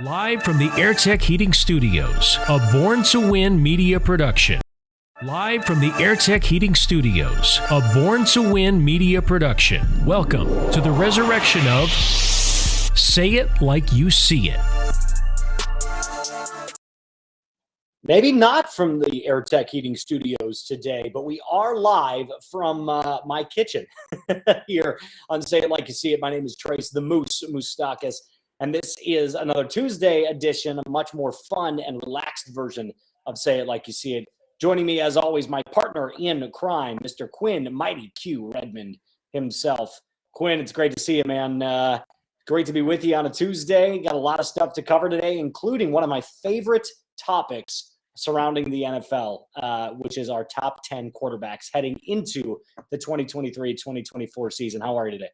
Live from the AirTech Heating Studios, a Born to Win media production. Live from the AirTech Heating Studios, a Born to Win media production. Welcome to the resurrection of Say It Like You See It. Maybe not from the AirTech Heating Studios today, but we are live from my kitchen here on Say It Like You See It. My name is Trace the Moose Moustakis, and this is another Tuesday edition, a much more fun and relaxed version of Say It Like You See It. Joining me, as always, my partner in crime, Mr. Quinn Mighty Q Redmond himself. Quinn, it's great to see you, man. Great to be with you on a Tuesday. Got a lot of stuff to cover today, including one of my favorite topics surrounding the NFL, which is our top 10 quarterbacks heading into the 2023-2024 season. How are you today?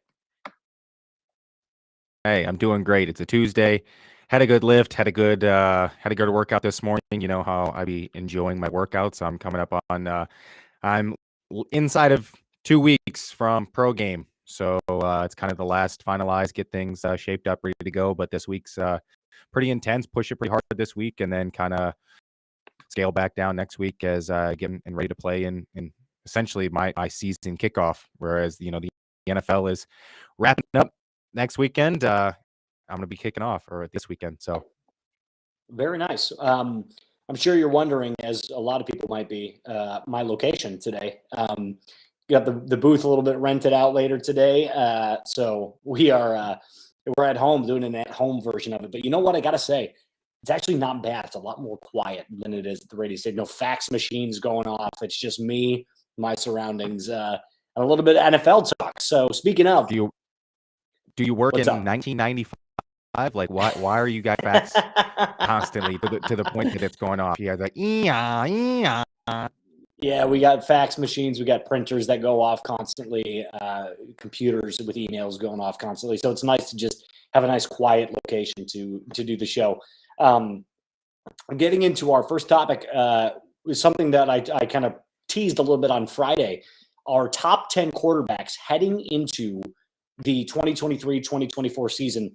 Hey, I'm doing great. It's a Tuesday. Had a good lift, had a good workout this morning. You know how I be enjoying my workouts. I'm coming up on I'm inside of 2 weeks from pro game. So it's kind of the last finalized, get things shaped up, ready to go. But this week's pretty intense, push it pretty hard this week, and then kind of scale back down next week as I get and ready to play in essentially my season kickoff. Whereas, you know, the NFL is wrapping up next weekend. I'm going to be kicking off or this weekend. So very nice. I'm sure you're wondering, as a lot of people might be, my location today. Got the booth a little bit rented out later today. So we're at home doing an at-home version of it. But you know what? I got to say, it's actually not bad. It's a lot more quiet than it is at the radio station. No fax machines going off. It's just me, my surroundings, and a little bit of NFL talk. So speaking of, do you work in 1995? Like, why are you guys fax constantly to the point that it's going off? Yeah, like yeah, we got fax machines, we got printers that go off constantly, computers with emails going off constantly. So it's nice to just have a nice quiet location to do the show. Getting into our first topic is something that I kind of teased a little bit on Friday. Our top 10 quarterbacks heading into the 2023-2024 season.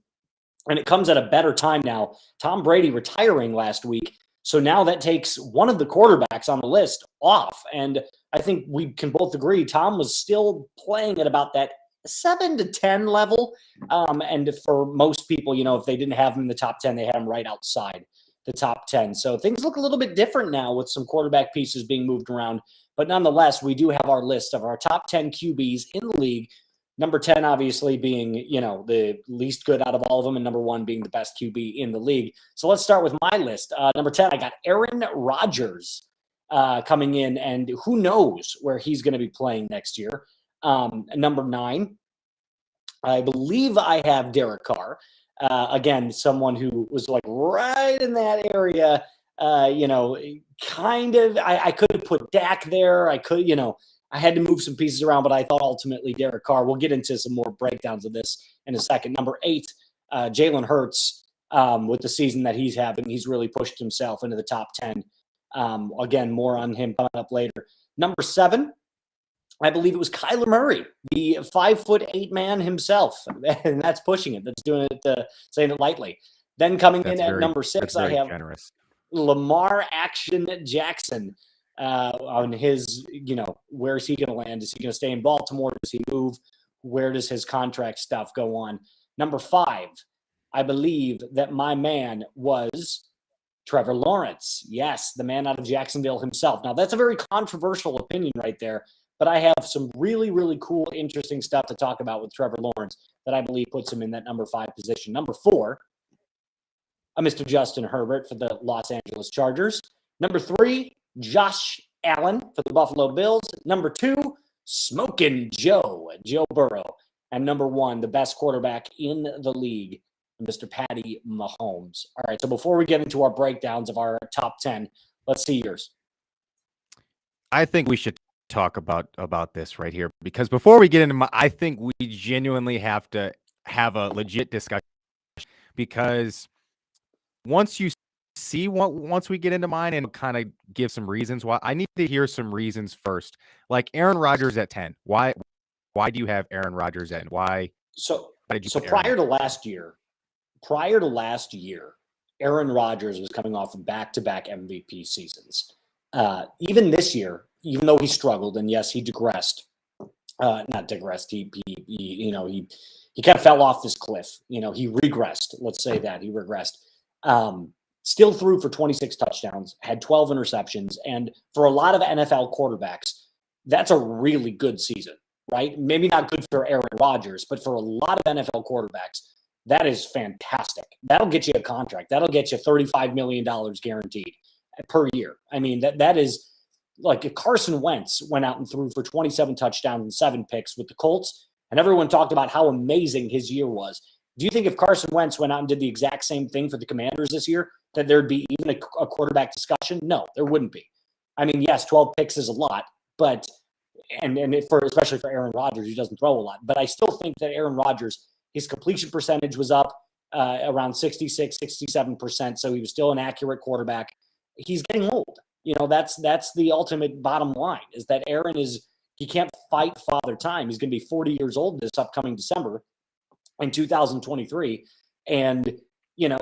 And it comes at a better time now. Tom Brady retiring last week. So now that takes one of the quarterbacks on the list off. And I think we can both agree Tom was still playing at about that 7 to 10 level. And for most people, you know, if they didn't have him in the top 10, they had him right outside the top 10. So things look a little bit different now with some quarterback pieces being moved around. But nonetheless, we do have our list of our top 10 QBs in the league. Number 10, obviously, being, you know, the least good out of all of them, and number 1 being the best QB in the league. So let's start with my list. Number 10, I got Aaron Rodgers coming in, and who knows where he's going to be playing next year. Number 9, I believe I have Derek Carr. Again, someone who was like right in that area, you know, kind of. I could have put Dak there. I could, you know, I had to move some pieces around, but I thought ultimately Derek Carr. We'll get into some more breakdowns of this in a second. Number 8, Jalen Hurts, with the season that he's having. He's really pushed himself into the top 10. Again, more on him coming up later. Number 7, I believe it was Kyler Murray, the 5'8" man himself. And that's pushing it. That's doing it, saying it lightly. Then coming in at number 6, I have Lamar Action Jackson. On his, you know, where is he going to land? Is he going to stay in Baltimore? Does he move? Where does his contract stuff go on? Number 5, I believe that my man was Trevor Lawrence. Yes, the man out of Jacksonville himself. Now, that's a very controversial opinion right there, but I have some really, really cool, interesting stuff to talk about with Trevor Lawrence that I believe puts him in that number 5 position. Number 4, Mr. Justin Herbert for the Los Angeles Chargers. Number 3, Josh Allen for the Buffalo Bills. Number 2, Smokin' Joe Burrow. And number 1, the best quarterback in the league, Mr. Patty Mahomes. All right, so before we get into our breakdowns of our top 10, let's see yours. I think we should talk about this right here, because before we get into I think we genuinely have to have a legit discussion, because once we get into mine and kind of give some reasons why, I need to hear some reasons first. Like Aaron Rodgers at 10. Why do you have Aaron Rodgers at? Why? So prior to last year, Aaron Rodgers was coming off of back-to-back MVP seasons. Even this year, even though he struggled, and yes, he digressed. Not digressed. He kind of fell off this cliff. He regressed. Let's say that he regressed. Still threw for 26 touchdowns, had 12 interceptions, and for a lot of NFL quarterbacks, that's a really good season, right? Maybe not good for Aaron Rodgers, but for a lot of NFL quarterbacks, that is fantastic. That'll get you a contract. That'll get you $35 million guaranteed per year. I mean, that is like if Carson Wentz went out and threw for 27 touchdowns and 7 picks with the Colts, and everyone talked about how amazing his year was. Do you think if Carson Wentz went out and did the exact same thing for the Commanders this year, that there'd be even a quarterback discussion? No, there wouldn't be. I mean, yes, 12 picks is a lot, but especially for Aaron Rodgers, who doesn't throw a lot. But I still think that Aaron Rodgers, his completion percentage was up around 66, 67%. So he was still an accurate quarterback. He's getting old. That's the ultimate bottom line, is that Aaron he can't fight father time. He's going to be 40 years old this upcoming December in 2023. And,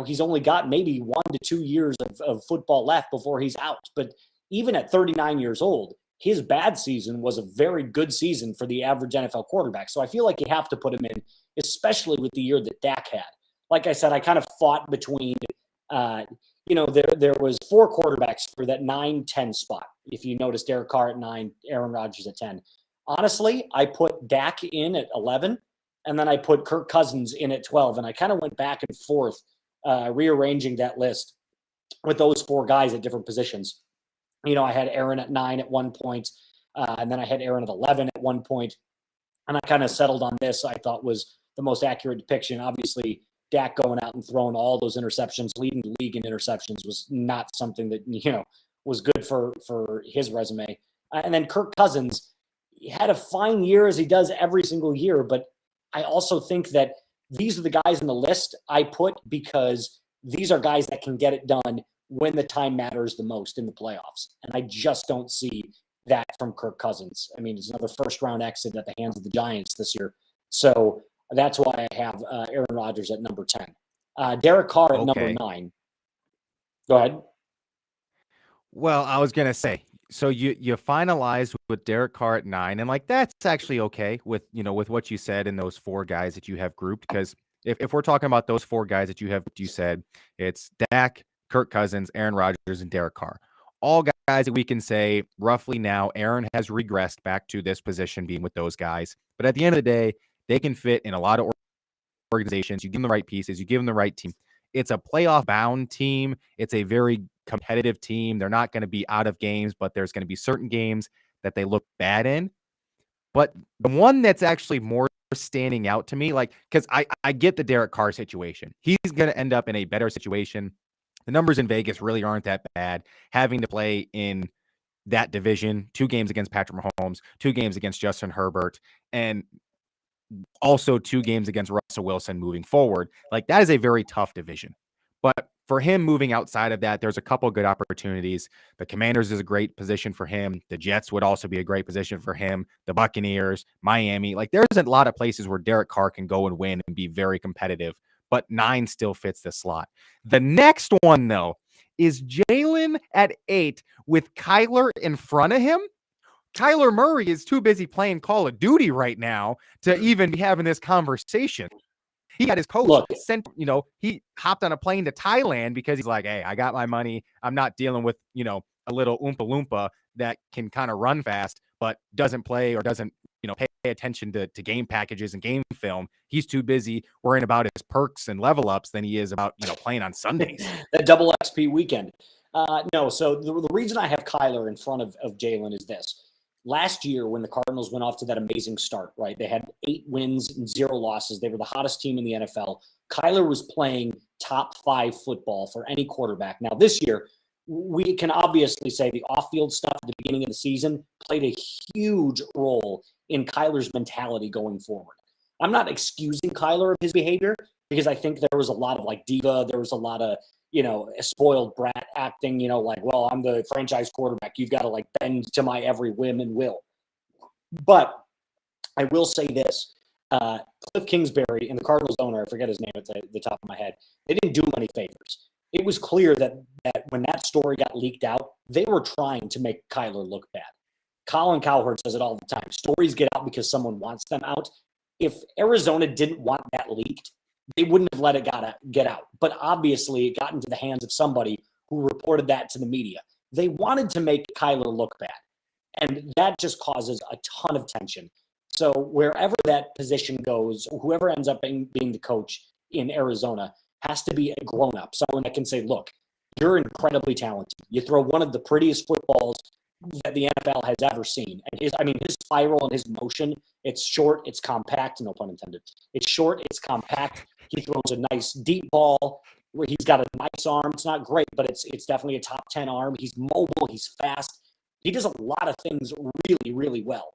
he's only got maybe 1 to 2 years of football left before he's out. But even at 39 years old, his bad season was a very good season for the average NFL quarterback. So I feel like you have to put him in, especially with the year that Dak had. Like I said, I kind of fought between, there was 4 quarterbacks for that 9-10 spot. If you notice, Derek Carr at 9, Aaron Rodgers at 10. Honestly, I put Dak in at 11, and then I put Kirk Cousins in at 12. And I kind of went back and forth, rearranging that list with those 4 guys at different positions. I had Aaron at 9 at one point, and then I had Aaron at 11 at one point, and I kind of settled on this. I thought was the most accurate depiction. Obviously, Dak going out and throwing all those interceptions, leading the league in interceptions, was not something that was good for his resume. And then Kirk Cousins had a fine year, as he does every single year, but I also think that these are the guys in the list I put because these are guys that can get it done when the time matters the most in the playoffs. And I just don't see that from Kirk Cousins. I mean, it's another first-round exit at the hands of the Giants this year. So that's why I have Aaron Rodgers at number 10. Derek Carr at number 9. Go ahead. Well, I was going to say, so you finalized with Derek Carr at 9, and that's actually okay with what you said in those 4 guys that you have grouped, because if we're talking about those 4 guys that you said, it's Dak, Kirk Cousins, Aaron Rodgers, and Derek Carr. All guys that we can say roughly now Aaron has regressed back to this position being with those guys. But at the end of the day, they can fit in a lot of organizations. You give them the right pieces. You give them the right team. It's a playoff-bound team. It's a very competitive team. They're not going to be out of games, but there's going to be certain games that they look bad in. But the one that's actually more standing out to me, because I get the Derek Carr situation. He's going to end up in a better situation. The numbers in Vegas really aren't that bad. Having to play in that division, 2 games against Patrick Mahomes, 2 games against Justin Herbert, and also 2 games against Russell Wilson moving forward. That is a very tough division. But for him moving outside of that, there's a couple good opportunities. The Commanders is a great position for him. The Jets would also be a great position for him. The Buccaneers, Miami. There's a lot of places where Derek Carr can go and win and be very competitive. But 9 still fits the slot. The next one, though, is Jalen at 8 with Kyler in front of him. Kyler Murray is too busy playing Call of Duty right now to even be having this conversation. He got his coach sent, he hopped on a plane to Thailand because he's like, hey, I got my money. I'm not dealing with, a little Oompa Loompa that can kind of run fast, but doesn't play or doesn't, pay attention to game packages and game film. He's too busy worrying about his perks and level ups than he is about, playing on Sundays. That double XP weekend. No, so the reason I have Kyler in front of Jalen is this. Last year, when the Cardinals went off to that amazing start, right? They had 8 wins and 0 losses. They were the hottest team in the NFL. Kyler was playing top 5 football for any quarterback. Now, this year, we can obviously say the off-field stuff at the beginning of the season played a huge role in Kyler's mentality going forward. I'm not excusing Kyler of his behavior because I think there was a lot of diva. There was a lot of, a spoiled brat acting, well, I'm the franchise quarterback. You've got to bend to my every whim and will. But I will say this, Cliff Kingsbury and the Cardinals owner, I forget his name at the top of my head, they didn't do him any favors. it was clear that when that story got leaked out, they were trying to make Kyler look bad. Colin Cowherd says it all the time. Stories get out because someone wants them out. If Arizona didn't want that leaked, they wouldn't have let it get out. But obviously, it got into the hands of somebody who reported that to the media. They wanted to make Kyler look bad. And that just causes a ton of tension. So wherever that position goes, whoever ends up being the coach in Arizona has to be a grown-up, someone that can say, look, you're incredibly talented. You throw one of the prettiest footballs that the NFL has ever seen. And his spiral and his motion, it's short, it's compact, no pun intended. It's short, it's compact. He throws a nice deep ball where he's got a nice arm. It's not great, but it's definitely a top 10 arm. He's mobile, he's fast. He does a lot of things really, really well.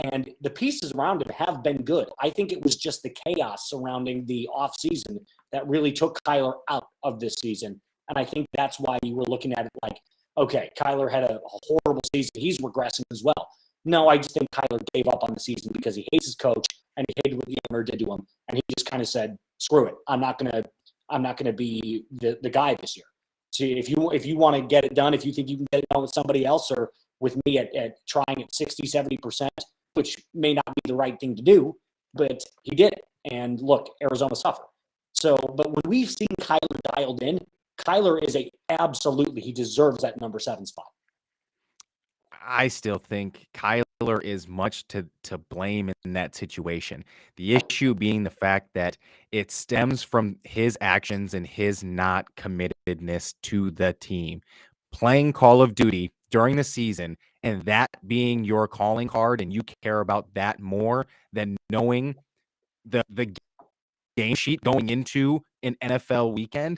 And the pieces around him have been good. I think it was just the chaos surrounding the offseason that really took Kyler out of this season. And I think that's why you were looking at it like, okay, Kyler had a horrible season. He's regressing as well. No, I just think Kyler gave up on the season because he hates his coach and he hated what the owner did to him. And he just kind of said, screw it. I'm not gonna be the guy this year. So if you want to get it done, if you think you can get it done with somebody else or with me at trying at 60, 70%, which may not be the right thing to do, but he did it. And look, Arizona suffered. So, but when we've seen Kyler dialed in, Kyler is he deserves that number 7 spot. I still think Kyler is much to blame in that situation. The issue being the fact that it stems from his actions and his not committedness to the team. Playing Call of Duty during the season and that being your calling card and you care about that more than knowing the game sheet going into an NFL weekend.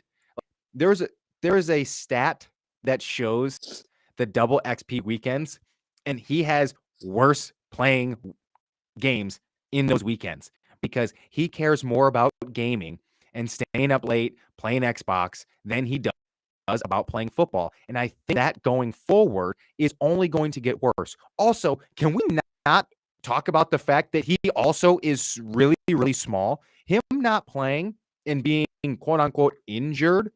There is a stat that shows the double XP weekends, and he has worse playing games in those weekends because he cares more about gaming and staying up late playing Xbox than he does about playing football. And I think that going forward is only going to get worse. Also, can we not talk about the fact that he also is really, really small? Him not playing and being quote unquote injured.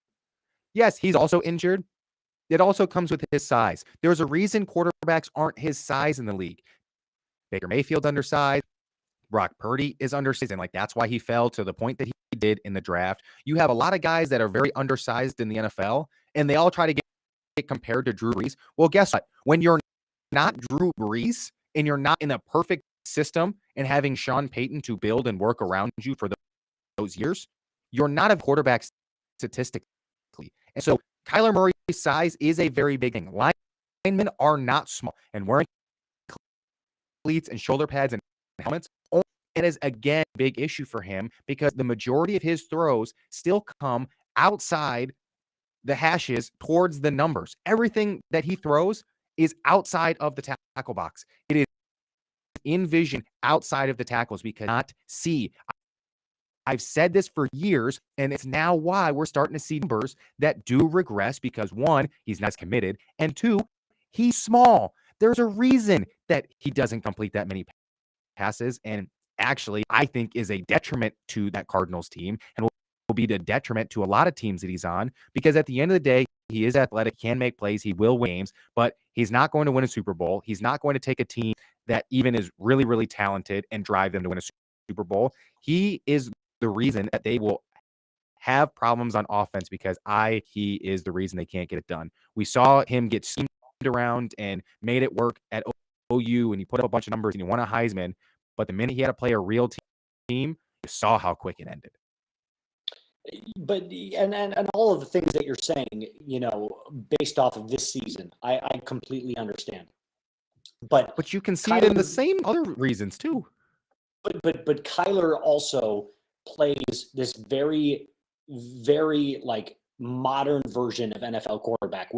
Yes, he's also injured. It also comes with his size. There's a reason quarterbacks aren't his size in the league. Baker Mayfield's undersized. Brock Purdy is undersized, and that's why he fell to the point that he did in the draft. You have a lot of guys that are very undersized in the NFL, and they all try to get compared to Drew Brees. Well, guess what? When you're not Drew Brees and you're not in a perfect system and having Sean Payton to build and work around you for those years, you're not a quarterback statistically. And so Kyler Murray's size is a very big thing. Linemen are not small, and wearing cleats and shoulder pads and helmets, it is again a big issue for him because the majority of his throws still come outside the hashes towards the numbers. Everything that he throws is outside of the tackle box. It is in vision outside of the tackles. We cannot see. I've said this for years, and it's now why we're starting to see numbers that do regress because, one, he's not as committed, and two, he's small. There's a reason that he doesn't complete that many passes, and actually, I think is a detriment to that Cardinals team and will be the detriment to a lot of teams that he's on because at the end of the day, he is athletic, can make plays, he will win games, but he's not going to win a Super Bowl. He's not going to take a team that even is really, really talented and drive them to win a Super Bowl. He is the reason that they will have problems on offense because he is the reason they can't get it done. We saw him get schemed around and made it work at OU, and he put up a bunch of numbers and he won a Heisman. But the minute he had to play a real team, you saw how quick it ended. But and all of the things that you're saying, based off of this season, I completely understand. But you can see it in the same other reasons too. But Kyler also plays this very, very modern version of NFL quarterback.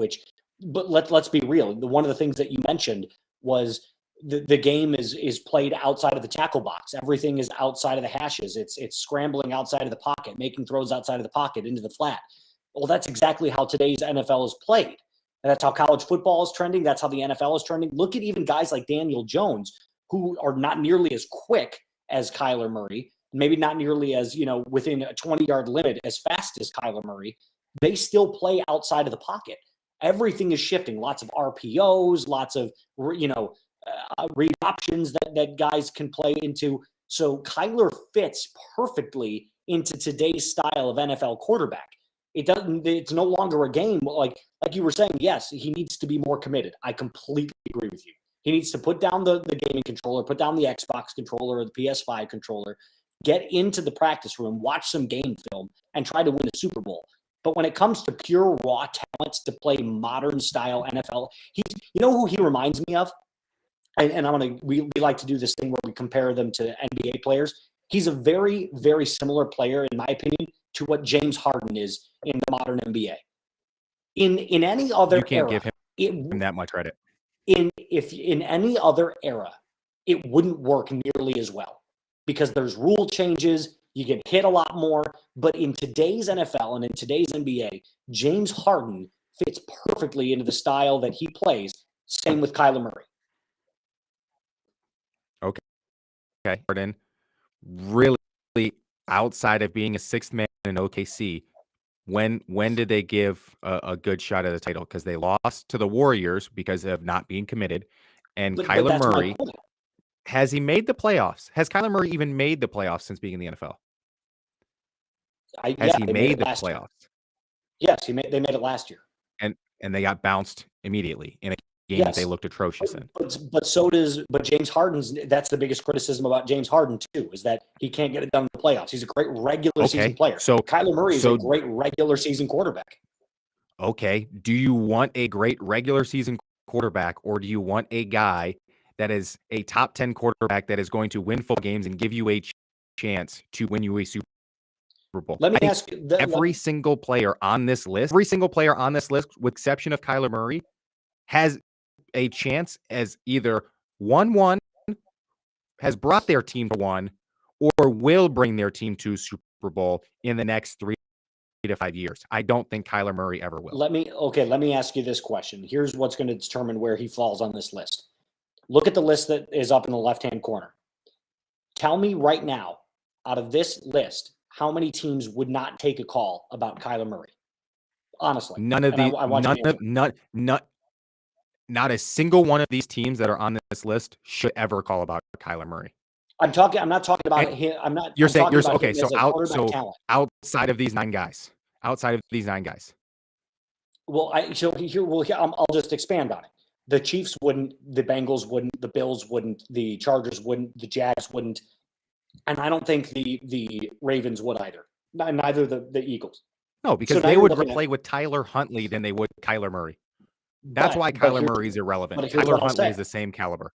But let's be real. One of the things that you mentioned was the game is played outside of the tackle box. Everything is outside of the hashes. It's scrambling outside of the pocket, making throws outside of the pocket into the flat. Well, that's exactly how today's NFL is played. And that's how college football is trending. That's how the NFL is trending. Look at even guys like Daniel Jones, who are not nearly as quick as Kyler Murray, maybe not nearly as, within a 20-yard limit as fast as Kyler Murray. they still play outside of the pocket. Everything is shifting. Lots of RPOs, lots of, read options that guys can play into. So Kyler fits perfectly into today's style of NFL quarterback. It's no longer a game like you were saying. Yes, he needs to be more committed. I completely agree with you. He needs to put down the gaming controller, put down the Xbox controller or the PS5 controller, get into the practice room, watch some game film, and try to win a Super Bowl. But when it comes to pure raw talents to play modern style NFL, you know who he reminds me of? And we like to do this thing where we compare them to NBA players. He's a very, very similar player, in my opinion, to what James Harden is in the modern NBA. In any other you can't era, give him that much credit. In any other era, it wouldn't work nearly as well because there's rule changes. You get hit a lot more. But in today's NFL and in today's NBA, James Harden fits perfectly into the style that he plays. Same with Kyler Murray. Okay. Harden, really outside of being a sixth man in OKC, when did they give a good shot at the title? Because they lost to the Warriors because of not being committed. And Kyler Murray, has he made the playoffs? Has Kyler Murray even made the playoffs since being in the NFL? Has he made the playoffs? Yes, they made it last year. And they got bounced immediately in a game that they looked atrocious in. But James Harden's, that's the biggest criticism about James Harden too, is that he can't get it done in the playoffs. He's a great regular season player. So Kyler Murray is a great regular season quarterback. Okay. Do you want a great regular season quarterback, or do you want a guy that is a top 10 quarterback that is going to win full games and give you a chance to win you a Super Bowl? Let me ask you, every single player on this list, with exception of Kyler Murray, has a chance as either won, has brought their team to one, or will bring their team to Super Bowl in the next 3 to 5 years. I don't think Kyler Murray ever will. Let me ask you this question. Here's what's going to determine where he falls on this list. Look at the list that is up in the left-hand corner. Tell me right now, out of this list, how many teams would not take a call about Kyler Murray? Honestly. Not a single one of these teams that are on this list should ever call about Kyler Murray. I'm not talking about him. I'm not. You're saying okay. So outside of these nine guys. Well, I'll just expand on it. The Chiefs wouldn't, the Bengals wouldn't, the Bills wouldn't, the Chargers wouldn't, the Jags wouldn't, and I don't think the Ravens would either. Neither the Eagles. No, because they would play with Tyler Huntley than they would Kyler Murray. That's why Kyler Murray is irrelevant. Tyler Huntley is the same caliber.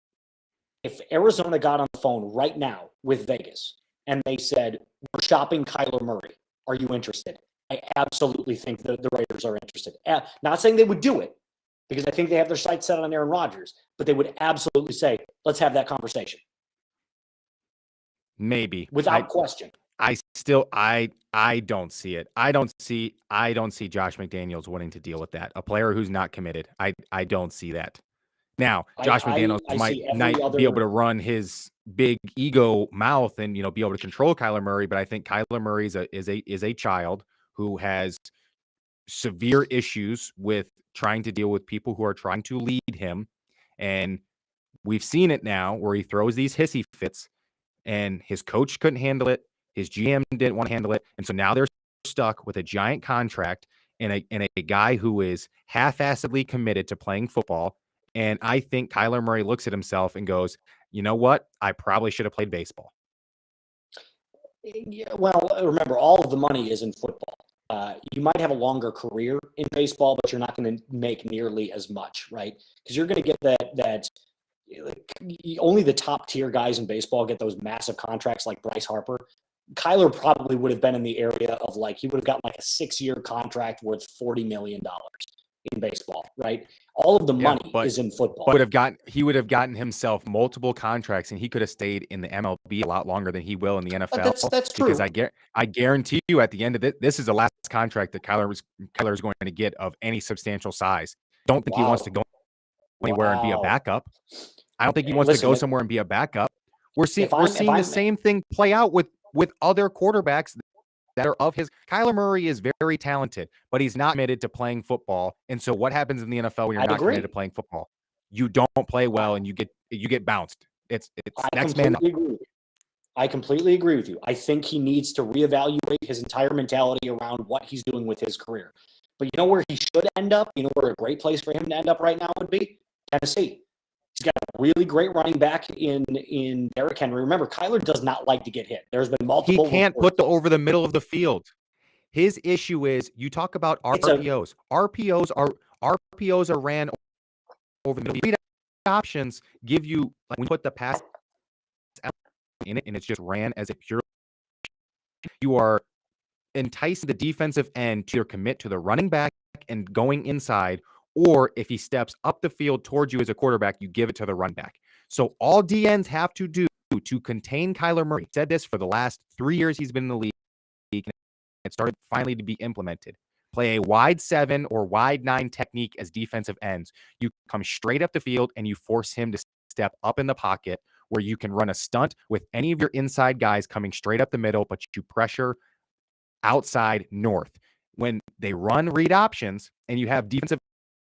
If Arizona got on the phone right now with Vegas and they said, we're shopping Kyler Murray, are you interested? I absolutely think the Raiders are interested. Not saying they would do it, because I think they have their sights set on Aaron Rodgers, but they would absolutely say, let's have that conversation. Maybe. Without question. I don't see it. I don't see Josh McDaniels wanting to deal with that. A player who's not committed. I don't see that. Now, Josh McDaniels might be able to run his big ego mouth and be able to control Kyler Murray, but I think Kyler Murray is a child who has severe issues with trying to deal with people who are trying to lead him, and we've seen it now where he throws these hissy fits, and his coach couldn't handle it. His GM didn't want to handle it. And so now they're stuck with a giant contract and a guy who is half-assedly committed to playing football. And I think Kyler Murray looks at himself and goes, you know what? I probably should have played baseball. Yeah, well, remember, all of the money is in football. You might have a longer career in baseball, but you're not going to make nearly as much, right? Because you're going to get that only the top tier guys in baseball get those massive contracts like Bryce Harper. Kyler probably would have been in the area of he would have gotten a 6-year contract worth $40 million in baseball, right? All of the money is in football. He would have gotten himself multiple contracts, and he could have stayed in the MLB a lot longer than he will in the NFL. That's true. Because I guarantee you, at the end of it, this is the last contract that Kyler is going to get of any substantial size. Don't think he wants to go anywhere and be a backup. I don't think he wants to go somewhere and be a backup. We're seeing the same thing play out with other quarterbacks that are of his. Kyler Murray is very talented, but he's not committed to playing football. And so what happens in the NFL when you're not committed to playing football? You don't play well and you get bounced. It's next man up. I completely agree with you. I think he needs to reevaluate his entire mentality around what he's doing with his career. But you know where he should end up? You know where a great place for him to end up right now would be? Tennessee. He's got a really great running back in Derrick Henry. Remember, Kyler does not like to get hit. There's been multiple. He can't put over the middle of the field. His issue is you talk about RPOs. RPOs are ran over the middle. Read options give you, like, when you put the pass in it and it's just ran as a pure, you are enticing the defensive end to either commit to the running back and going inside, or if he steps up the field towards you as a quarterback, you give it to the run back. So all DNs have to do to contain Kyler Murray, said this for the last 3 years he's been in the league, it started finally to be implemented. Play a wide 7 or wide 9 technique as defensive ends. You come straight up the field and you force him to step up in the pocket where you can run a stunt with any of your inside guys coming straight up the middle, but you pressure outside north. When they run read options and you have defensive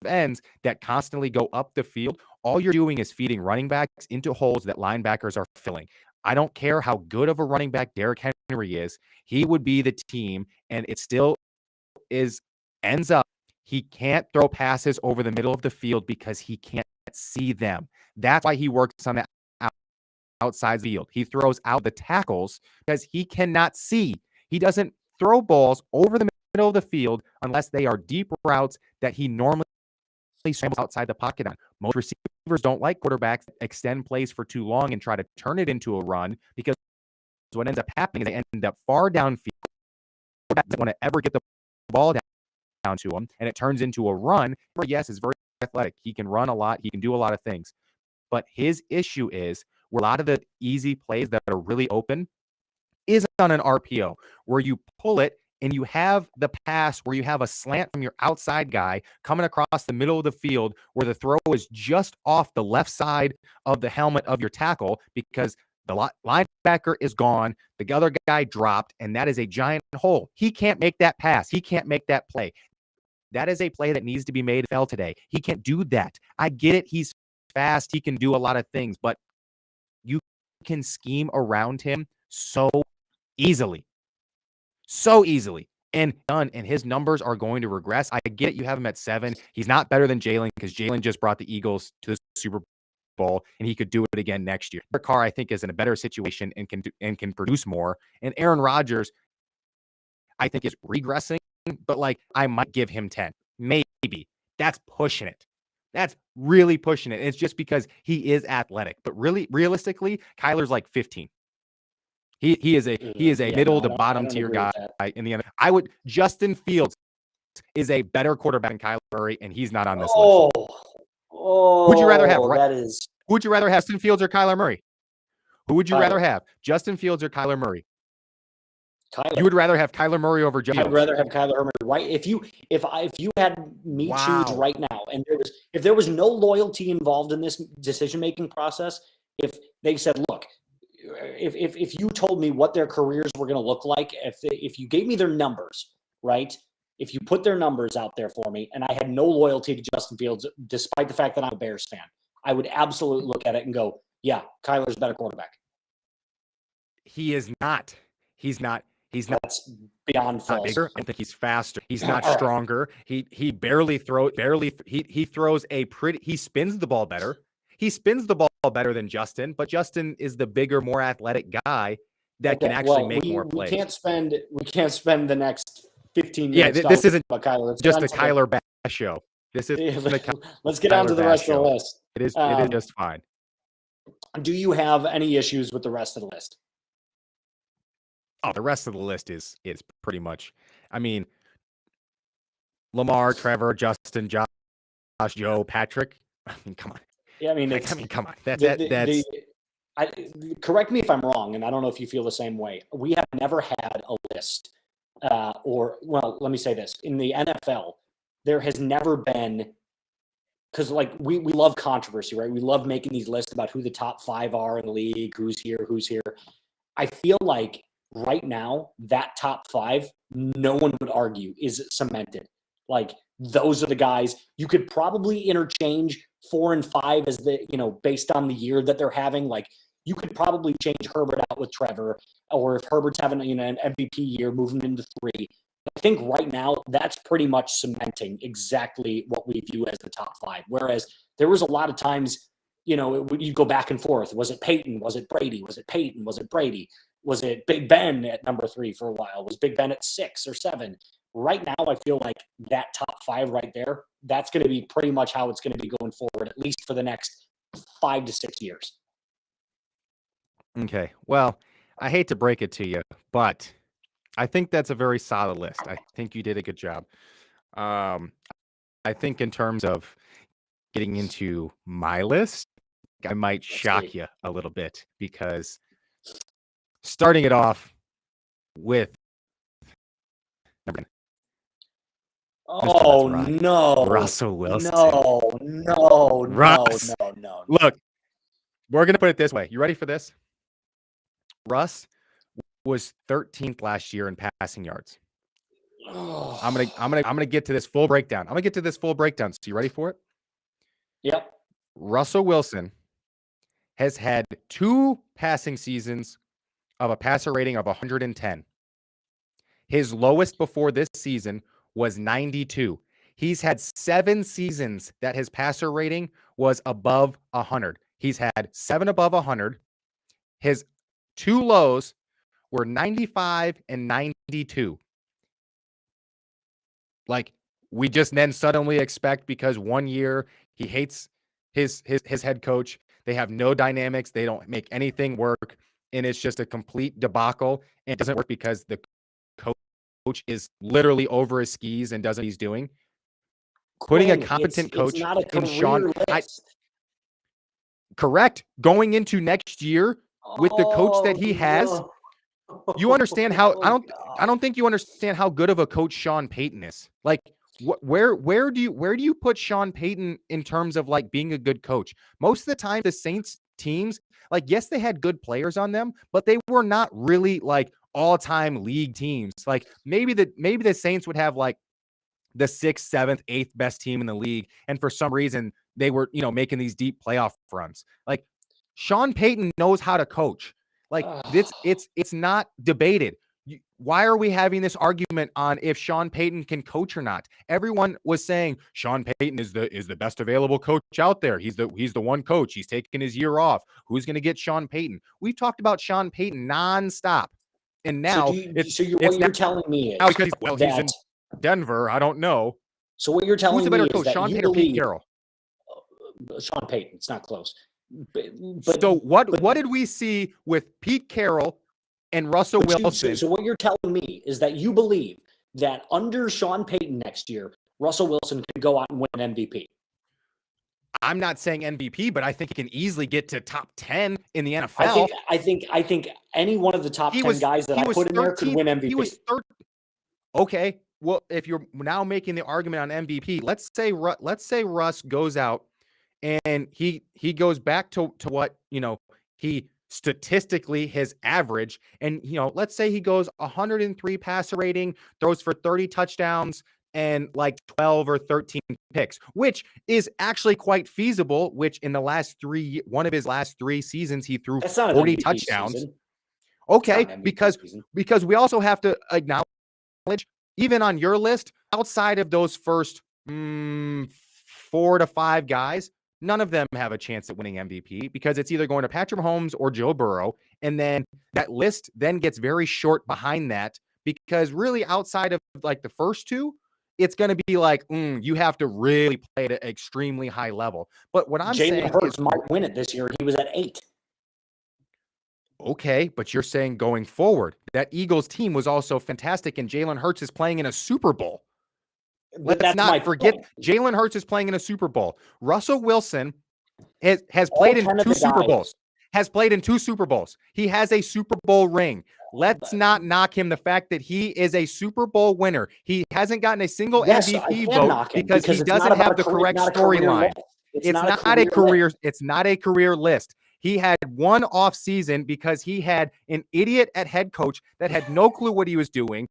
ends that constantly go up the field, all you're doing is feeding running backs into holes that linebackers are filling. I don't care how good of a running back Derrick Henry is. He would be the team, and it still ends up he can't throw passes over the middle of the field because he can't see them. That's why he works on the outside field. He throws out the tackles because he cannot see. He doesn't throw balls over the middle of the field unless they are deep routes that he normally scrambles outside the pocket on. Most receivers don't like quarterbacks that extend plays for too long and try to turn it into a run, because what ends up happening is they end up far downfield. They don't want to ever get the ball down to him, and it turns into a run. Yes, is very athletic. He can run a lot. He can do a lot of things. But his issue is where a lot of the easy plays that are really open is on an RPO, where you pull it and you have the pass where you have a slant from your outside guy coming across the middle of the field where the throw is just off the left side of the helmet of your tackle because the linebacker is gone, the other guy dropped, and that is a giant hole. He can't make that pass. He can't make that play. That is a play that needs to be made fell today. He can't do that. I get it. He's fast. He can do a lot of things, but you can scheme around him so easily. So easily. And his numbers are going to regress. I get it. You have him at 7. He's not better than Jalen because Jalen just brought the Eagles to the Super Bowl, and he could do it again next year. Derek Carr, I think, is in a better situation and can produce more. And Aaron Rodgers, I think, is regressing, but I might give him 10. Maybe. That's pushing it. That's really pushing it. It's just because he is athletic. But really, realistically, Kyler's 15. He is a middle to bottom tier guy in the NFL. Justin Fields is a better quarterback than Kyler Murray, and he's not on this list. Oh, would you rather have? Who would you rather have, Justin Fields or Kyler Murray? Who would you rather have, Justin Fields or Kyler Murray? Kyler. You would rather have Kyler Murray over Justin? I'd rather have Kyler Murray, right? If you had me choose right now, and if there was no loyalty involved in this decision-making process, if they said, look, if you told me what their careers were going to look like, if you gave me their numbers, right? If you put their numbers out there for me and I had no loyalty to Justin Fields, despite the fact that I'm a Bears fan, I would absolutely look at it and go, yeah, Kyler's a better quarterback. He is not. He's not. That's beyond false. Bigger. I think he's faster. He's not stronger. He barely throws. He throws he spins the ball better. He spins the ball better than Justin, but Justin is the bigger, more athletic guy that can actually make more plays. We can't spend the next 15 minutes. Yeah, this isn't about Kyler. just a Kyler Bass show. This is let's get on to the rest of the list. It is just fine. Do you have any issues with the rest of the list? Oh, the rest of the list is pretty much. I mean, Lamar, Trevor, Justin, Josh, Joe, Patrick. I mean, come on. Yeah, I mean, come on. That's. Correct me if I'm wrong, and I don't know if you feel the same way. We have never had a list, let me say this: in the NFL, there has never been, because we love controversy, right? We love making these lists about who the top 5 are in the league, who's here. I feel like right now, that top 5, no one would argue is cemented. Like, those are the guys you could probably interchange 4 and 5 as based on the year that they're having. Like, you could probably change Herbert out with Trevor, or if Herbert's having an MVP year, move him into 3. I think right now that's pretty much cementing exactly what we view as the top 5. Whereas there was a lot of times, you go back and forth. Was it Peyton? Was it Brady? Was it Peyton? Was it Brady? Was it Big Ben at number 3 for a while? Was Big Ben at 6 or 7? Right now, I feel like that top 5 right there, that's going to be pretty much how it's going to be going forward, at least for the next 5 to 6 years. Okay. Well, I hate to break it to you, but I think that's a very solid list. I think you did a good job. I think in terms of getting into my list, I might shock you a little bit, because starting it off with Russell Wilson. No. Look, we're gonna put it this way. You ready for this? Russ was 13th last year in passing yards. I'm gonna get to this full breakdown. So you ready for it? Yep. Russell Wilson has had 2 passing seasons of a passer rating of 110. His lowest before this season was 92. He's had 7 seasons that his passer rating was above 100. He's had 7 above 100. His 2 lows were 95 and 92. Like, we just then suddenly expect, because one year he hates his head coach, they have no dynamics, they don't make anything work, and it's just a complete debacle, and it doesn't work because the coach is literally over his skis and doesn't know what he's doing. Putting a competent coach in Sean, correct, going into next year with the coach that he has, you understand how I don't think you understand how good of a coach Sean Payton is. Like, where do you put Sean Payton in terms of like being a good coach? Most of the time, the Saints teams, like, yes, they had good players on them, but they were not really like all-time league teams. Like, maybe the Saints would have like the 6th, 7th, 8th best team in the league, and for some reason they were, making these deep playoff runs. Like, Sean Payton knows how to coach. Like, it's not debated. Why are we having this argument on if Sean Payton can coach or not? Everyone was saying Sean Payton is the best available coach out there. He's the one coach. He's taking his year off. Who's going to get Sean Payton? We've talked about Sean Payton nonstop, and now what you're telling me is he's in Denver. I don't know. So what you're telling me is who's the better coach, Sean Payton or Pete Carroll? Sean Payton. It's not close. So what did we see with Pete Carroll and Russell Wilson? So what you're telling me is that you believe that under Sean Payton next year, Russell Wilson can go out and win an MVP. I'm not saying MVP, but I think he can easily get to top 10 in the NFL. I think any one of the top 10 guys that I put in there could win MVP. He was okay. Well, if you're now making the argument on MVP, let's say Russ goes out and he goes back to what, he statistically his average, and let's say he goes 103 passer rating, throws for 30 touchdowns and like 12 or 13 picks, which is actually quite feasible, which in one of his last 3 seasons he threw 40 touchdowns. Season. Okay, because we also have to acknowledge, even on your list, outside of those first 4 to 5 guys, none of them have a chance at winning MVP, because it's either going to Patrick Mahomes or Joe Burrow. And then that list then gets very short behind that, because really outside of like the first 2, it's going to be like, you have to really play at an extremely high level. But what I'm saying is Jalen Hurts might win it this year. He was at 8. Okay, but you're saying going forward, that Eagles team was also fantastic, and Jalen Hurts is playing in a Super Bowl. Let's not forget Jalen Hurts is playing in a Super Bowl. Russell Wilson has played in 2 Super Bowls. Has played in 2 Super Bowls. He has a Super Bowl ring. Let's not knock him. The fact that he is a Super Bowl winner. He hasn't gotten a single MVP vote because he doesn't have the correct storyline. It's not a career list. He had one off season because he had an idiot at head coach that had no clue what he was doing.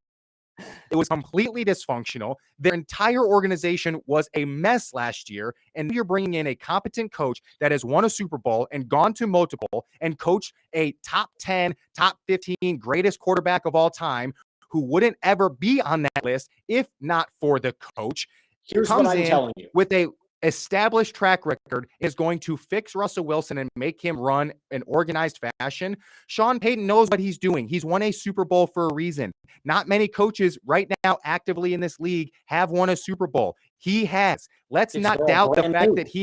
It was completely dysfunctional. Their entire organization was a mess last year. And you're bringing in a competent coach that has won a Super Bowl and gone to multiple and coached a top 10, top 15 greatest quarterback of all time who wouldn't ever be on that list if not for the coach. Here's what I'm telling you. With a established track record, is going to fix Russell Wilson and make him run an organized fashion. Sean Payton knows what he's doing. He's won a Super Bowl for a reason. Not many coaches right now actively in this league have won a Super Bowl. He has. Let's not doubt the fact that he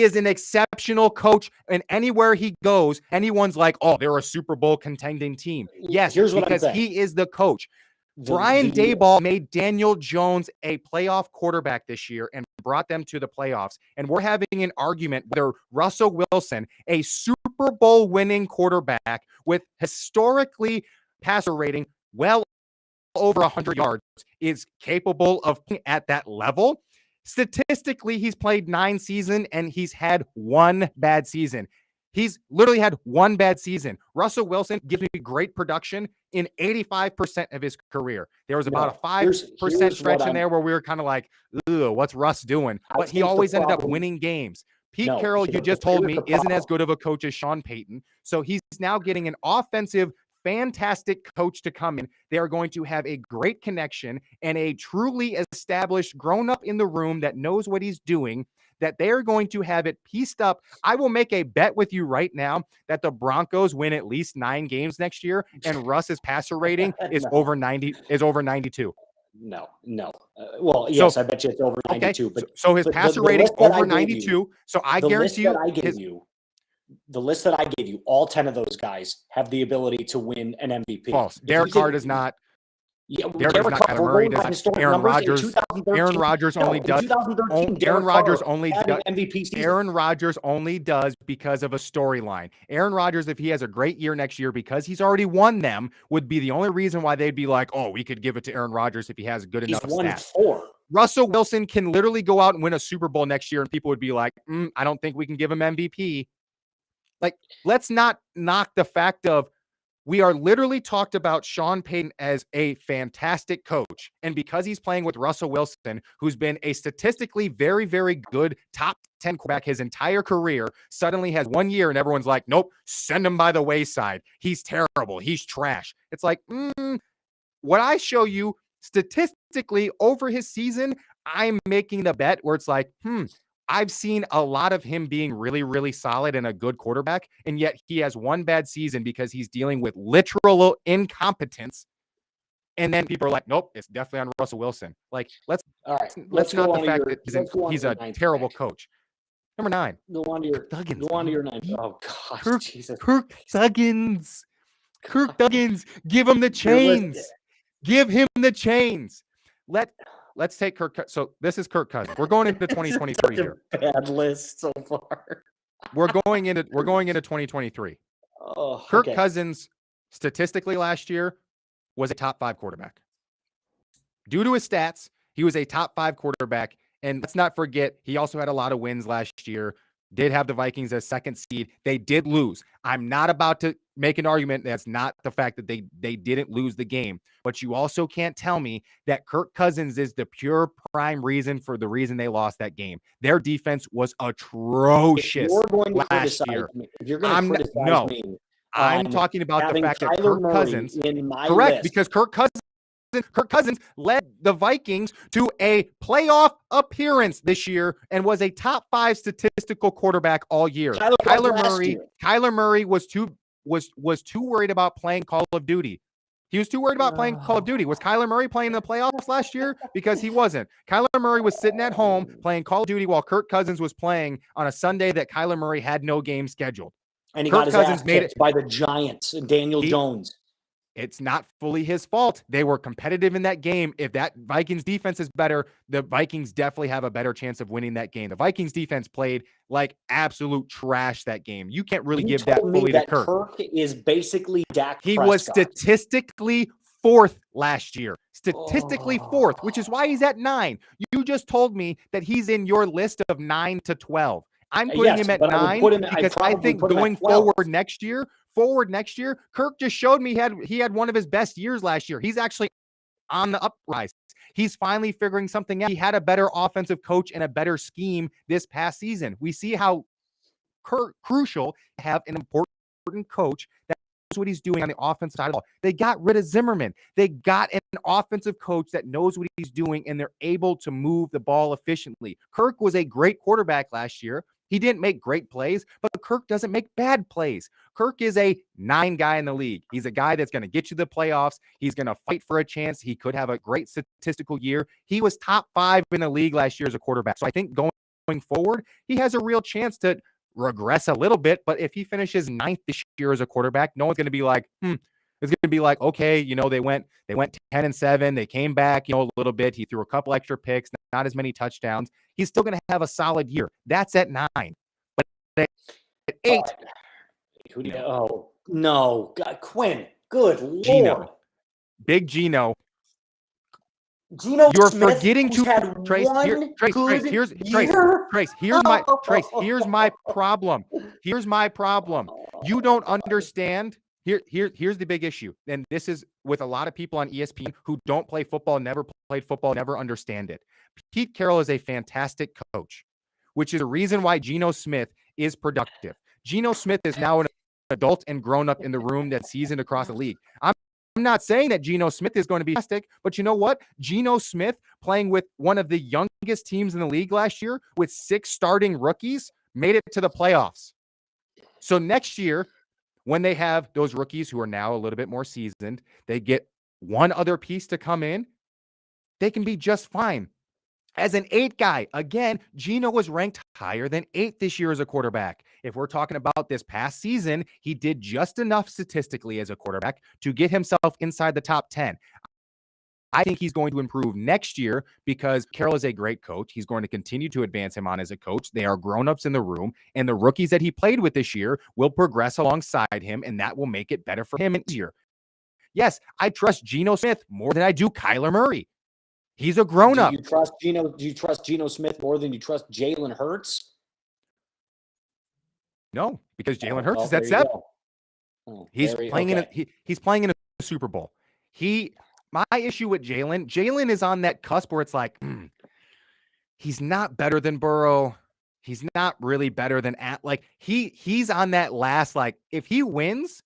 is an exceptional coach, and anywhere he goes, anyone's like, oh, they're a Super Bowl contending team. Yes, because he is the coach. Brian Daboll made Daniel Jones a playoff quarterback this year and brought them to the playoffs. And we're having an argument whether Russell Wilson, a Super Bowl winning quarterback with historically passer rating well over 100 yards, is capable of playing at that level. Statistically, he's played 9 seasons and he's had one bad season. He's literally had one bad season. Russell Wilson gives me great production in 85% of his career. There was about a 5% stretch in there where we were kind of like, ugh, what's Russ doing? But he always ended up winning games. Pete Carroll, you just told me, isn't as good of a coach as Sean Payton. So he's now getting an offensive, fantastic coach to come in. They are going to have a great connection and a truly established grown-up in the room that knows what he's doing, that they're going to have it pieced up. I will make a bet with you right now that the Broncos win at least 9 games next year, and Russ's passer rating is over 92. No. Well, yes, I bet you it's over 92. Okay. So his passer rating's over 92. So I guarantee you, the list that I gave you, all 10 of those guys have the ability to win an MVP. False. Derek Carr does not. Yeah, Derek Carr, Kyler Murray does not. Aaron Rodgers. Aaron Rodgers only does. Aaron Rodgers only does. Aaron Rodgers only does because of a storyline. Aaron Rodgers, if he has a great year next year, because he's already won them, would be the only reason why they'd be like, oh, we could give it to Aaron Rodgers if he has good enough stats. Russell Wilson can literally go out and win a Super Bowl next year, and people would be like, I don't think we can give him MVP. Like, let's not knock the fact of, we are literally talked about Sean Payton as a fantastic coach. And because he's playing with Russell Wilson, who's been a statistically very, very good top 10 quarterback his entire career, suddenly has 1 year and everyone's like, nope, send him by the wayside. He's terrible. He's trash. It's like, what I show you statistically over his season, I'm making the bet where it's like, I've seen a lot of him being really, really solid and a good quarterback, and yet he has one bad season because he's dealing with literal incompetence. And then people are like, nope, it's definitely on Russell Wilson. Like, let's not the fact that he's a terrible coach. Number 9. Go on to your 9. Oh, gosh, Jesus. Kirk Thuggins. Kirk Thuggins. Give him the chains. Give him the chains. Let's take Kirk. So this is Kirk Cousins. We're going into 2023 here. Bad list so far. We're going into 2023. Kirk Cousins, statistically last year, was a top 5 quarterback. Due to his stats, he was a top 5 quarterback. And let's not forget, he also had a lot of wins last year. Did have the Vikings as second seed. They did lose. I'm not about to make an argument that's not the fact that they didn't lose the game. But you also can't tell me that Kirk Cousins is the pure prime reason for the reason they lost that game. Their defense was atrocious last year. I'm talking about the fact that Kirk Cousins, correct, because Kirk Cousins led the Vikings to a playoff appearance this year and was a top 5 statistical quarterback all year. Kyler Murray was too worried about playing Call of Duty. He was too worried about playing Call of Duty. Was Kyler Murray playing in the playoffs last year? Because he wasn't. Kyler Murray was sitting at home playing Call of Duty while Kirk Cousins was playing on a Sunday that Kyler Murray had no game scheduled. And he got his ass kicked by the Giants and Daniel Jones. It's not fully his fault. They were competitive in that game. If that Vikings defense is better, the Vikings definitely have a better chance of winning that game. The Vikings defense played like absolute trash that game. You can't really give that fully to Kirk. Kirk is basically Dak Prescott. He was statistically 4th last year. Statistically 4th, which is why he's at 9. You just told me that he's in your list of 9 to 12. I'm putting him at 9 because I think going forward next year, Kirk just showed me he had one of his best years last year. He's actually on the uprise. He's finally figuring something out. He had a better offensive coach and a better scheme this past season. We see how crucial to have an important coach that knows what he's doing on the offensive side of the ball. They got rid of Zimmerman. They got an offensive coach that knows what he's doing, and they're able to move the ball efficiently. Kirk was a great quarterback last year. He didn't make great plays, but Kirk doesn't make bad plays. Kirk is a 9 guy in the league. He's a guy that's going to get you the playoffs. He's going to fight for a chance. He could have a great statistical year. He was top 5 in the league last year as a quarterback. So I think going forward, he has a real chance to regress a little bit. But if he finishes 9th this year as a quarterback, no one's going to be like, It's going to be like, okay, they went 10-7. They came back, a little bit. He threw a couple extra picks, not as many touchdowns. He's still going to have a solid year. That's at 9. But at 8, who do you? Oh no, God, Quinn. Good Geno. Lord, Big Geno. Geno You're Smith, forgetting to Trace. Here's my problem. Here's my problem. You don't understand. Here's the big issue. And this is with a lot of people on ESPN who don't play football, never played football, never understand it. Pete Carroll is a fantastic coach, which is the reason why Geno Smith is productive. Geno Smith is now an adult and grown up in the room that's seasoned across the league. I'm not saying that Geno Smith is going to be fantastic, but you know what? Geno Smith playing with one of the youngest teams in the league last year with 6 starting rookies made it to the playoffs. So next year, when they have those rookies who are now a little bit more seasoned, they get one other piece to come in, they can be just fine. As an 8 guy, again, Geno was ranked higher than 8 this year as a quarterback. If we're talking about this past season, he did just enough statistically as a quarterback to get himself inside the top 10. I think he's going to improve next year because Carroll is a great coach. He's going to continue to advance him on as a coach. They are grown-ups in the room, and the rookies that he played with this year will progress alongside him, and that will make it better for him this year. Yes, I trust Geno Smith more than I do Kyler Murray. He's a grown-up. Do you trust Geno Smith more than you trust Jalen Hurts? No, because Jalen Hurts is at 7. He's playing in a Super Bowl. My issue with Jalen is on that cusp where it's like, he's not better than Burrow. He's not really better than he's on that last, if he wins,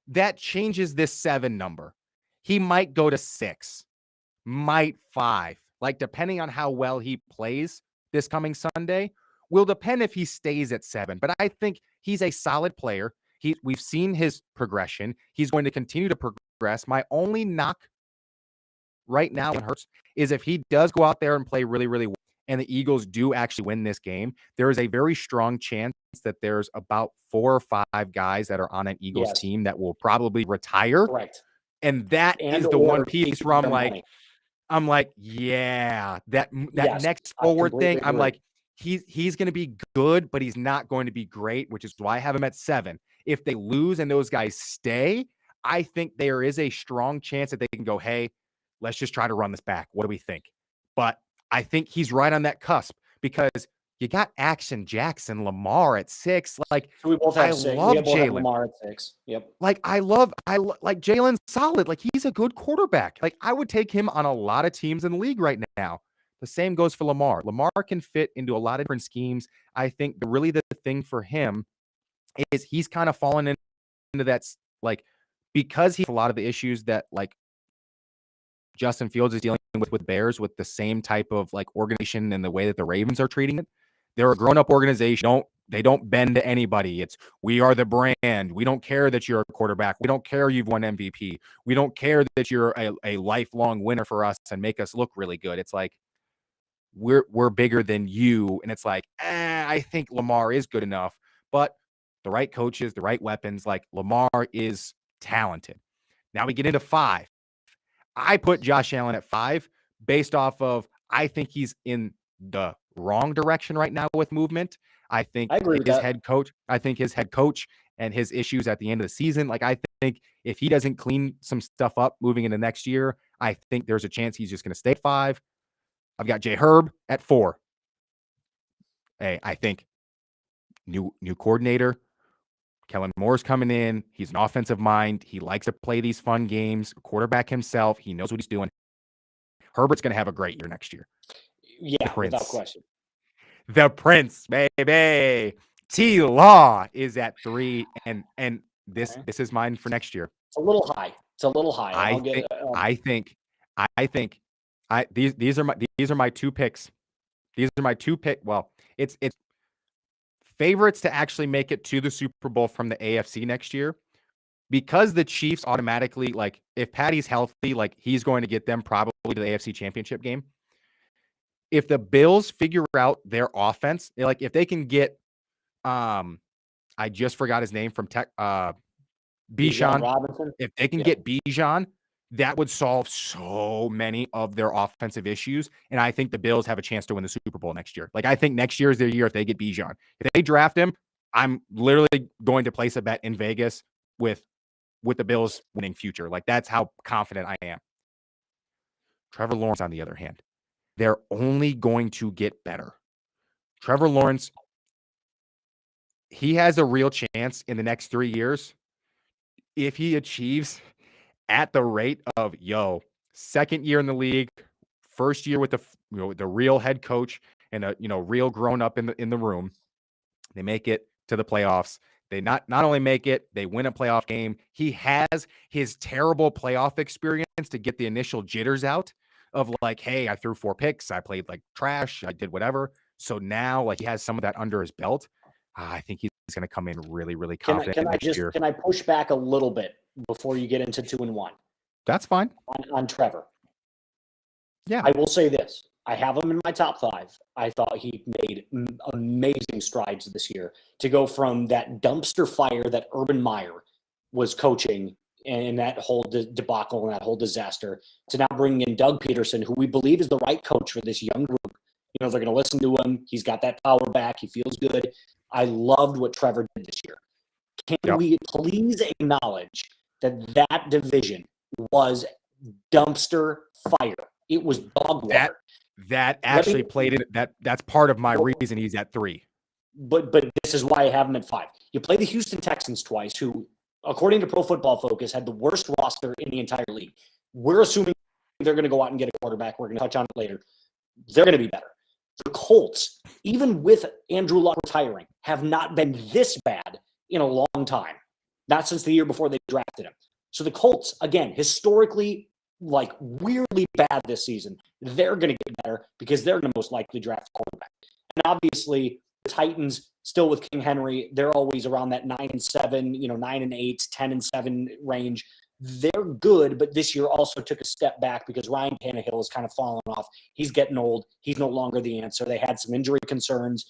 that changes this 7 number. He might go to 6, might 5, depending on how well he plays this coming Sunday will depend if he stays at 7. But I think he's a solid player. We've seen his progression. He's going to continue to progress. My only knock right now Hurts is if he does go out there and play really, really well and the Eagles do actually win this game, there is a very strong chance that there's about 4 or 5 guys that are on an Eagles team that will probably retire. Correct. And that is the one piece where I'm like, yeah, that next forward thing, I'm like, he's going to be good, but he's not going to be great, which is why I have him at 7. If they lose and those guys stay, I think there is a strong chance that they can go, hey, let's just try to run this back. What do we think? But I think he's right on that cusp because you got Action Jackson, Lamar at 6. So we both have 6. Love Jalen. Lamar at 6. Yep. I love Jalen's solid. He's a good quarterback. I would take him on a lot of teams in the league right now. The same goes for Lamar. Lamar can fit into a lot of different schemes. I think really the thing for him is he's kind of fallen into that, because he has a lot of the issues that Justin Fields is dealing with Bears with the same type of organization and the way that the Ravens are treating it. They're a grown-up organization. They don't bend to anybody. It's we are the brand. We don't care that you're a quarterback. We don't care you've won MVP. We don't care that you're a lifelong winner for us and make us look really good. It's we're bigger than you. And it's I think Lamar is good enough, but the right coaches, the right weapons, Lamar is talented. Now we get into 5. I put Josh Allen at 5 based off of, I think he's in the wrong direction right now with movement. I think his head coach and his issues at the end of the season. I think if he doesn't clean some stuff up moving into next year, I think there's a chance he's just going to stay 5. I've got Jay Herb at 4. Hey, I think new coordinator. Kellen Moore's coming in. He's an offensive mind. He likes to play these fun games. Quarterback himself. He knows what he's doing. Herbert's going to have a great year next year. Yeah, without question. The Prince, baby. T-Law is at 3, and this is mine for next year. It's a little high. These are my two picks. These are my two pick. Well, it's favorites to actually make it to the Super Bowl from the AFC next year, because the Chiefs automatically, like, if Patty's healthy, like, he's going to get them probably to the AFC Championship game. If the Bills figure out their offense, like, if they can get, I just forgot his name from Bijan Robinson. If they can get Bijan, that would solve so many of their offensive issues. And I think the Bills have a chance to win the Super Bowl next year. Like, I think next year is their year if they get Bijan. If they draft him, I'm literally going to place a bet in Vegas with the Bills winning future. Like, that's how confident I am. Trevor Lawrence, on the other hand, they're only going to get better. Trevor Lawrence, he has a real chance in the next 3 years if he achieves at the rate of, second year in the league, first year with the real head coach and a real grown up in the room. They make it to the playoffs. They not only make it, they win a playoff game. He has his terrible playoff experience to get the initial jitters out of, like, hey, I threw 4 picks, I played like trash, I did whatever. So now, like, he has some of that under his belt. I think he's going to come in really, really confident next year. Can I push back a little bit before you get into 2-1? That's fine. On Trevor. Yeah. I will say this. I have him in my top 5. I thought he made amazing strides this year to go from that dumpster fire that Urban Meyer was coaching and that whole debacle and that whole disaster to now bringing in Doug Peterson, who we believe is the right coach for this young group. They're going to listen to him. He's got that power back. He feels good. I loved what Trevor did this year. Can we please acknowledge that division was dumpster fire? It was dog water. That actually played it. That's part of my reason he's at 3. But this is why I have him at 5. You play the Houston Texans twice, who, according to Pro Football Focus, had the worst roster in the entire league. We're assuming they're going to go out and get a quarterback. We're going to touch on it later. They're going to be better. The Colts, even with Andrew Luck retiring, have not been this bad in a long time. Not since the year before they drafted him. So the Colts, again, historically, like, weirdly bad this season. They're going to get better because they're going to most likely draft a quarterback. And obviously, the Titans, still with King Henry, they're always around that 9-7, 9-8, 10-7 range. They're good, but this year also took a step back because Ryan Tannehill has kind of fallen off. He's getting old. He's no longer the answer. They had some injury concerns.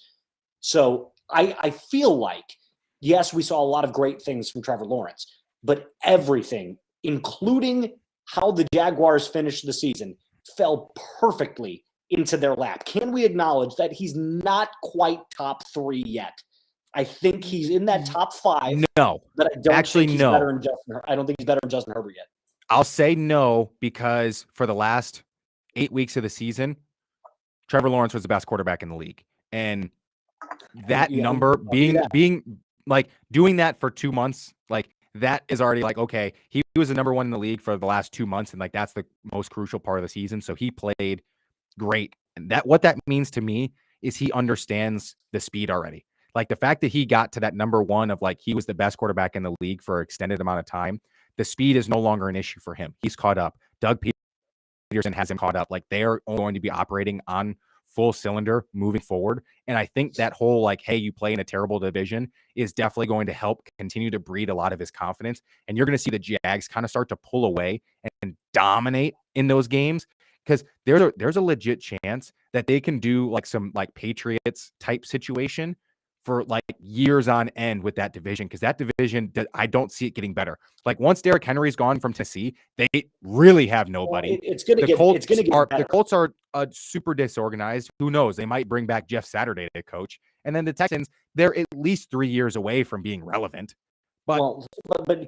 So I feel like, yes, we saw a lot of great things from Trevor Lawrence, but everything, including how the Jaguars finished the season, fell perfectly into their lap. Can we acknowledge that he's not quite top 3 yet? I think he's in that top 5. No, but I don't think he's better than I don't think he's better than Justin Herbert yet. I'll say no because for the last 8 weeks of the season, Trevor Lawrence was the best quarterback in the league, and that number being like doing that for 2 months, like, that is already like, okay, he was the number 1 in the league for the last 2 months, and like that's the most crucial part of the season. So he played great, and what that means to me is he understands the speed already. Like, the fact that he got to that number 1 of, like, he was the best quarterback in the league for an extended amount of time, the speed is no longer an issue for him. He's caught up. Doug Peterson has him caught up. Like, they're going to be operating on full cylinder moving forward. And I think that whole, like, hey, you play in a terrible division is definitely going to help continue to breed a lot of his confidence. And you're going to see the Jags kind of start to pull away and dominate in those games, because there's a legit chance that they can do like some like Patriots type situation for like years on end with that division, because that division, I don't see it getting better. Like, once Derrick Henry's gone from Tennessee, they really have nobody. Well, it's going to get better. The Colts are super disorganized. Who knows? They might bring back Jeff Saturday to coach. And then the Texans, they're at least 3 years away from being relevant. But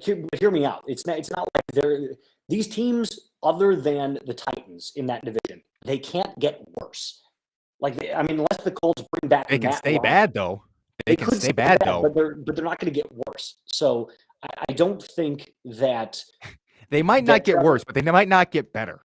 hear me out. It's not like these teams, other than the Titans in that division, they can't get worse. Like, unless the Colts bring back, they can stay bad though. They can stay bad though. but they're not going to get worse. So I don't think that they might not get worse, but they might not get better.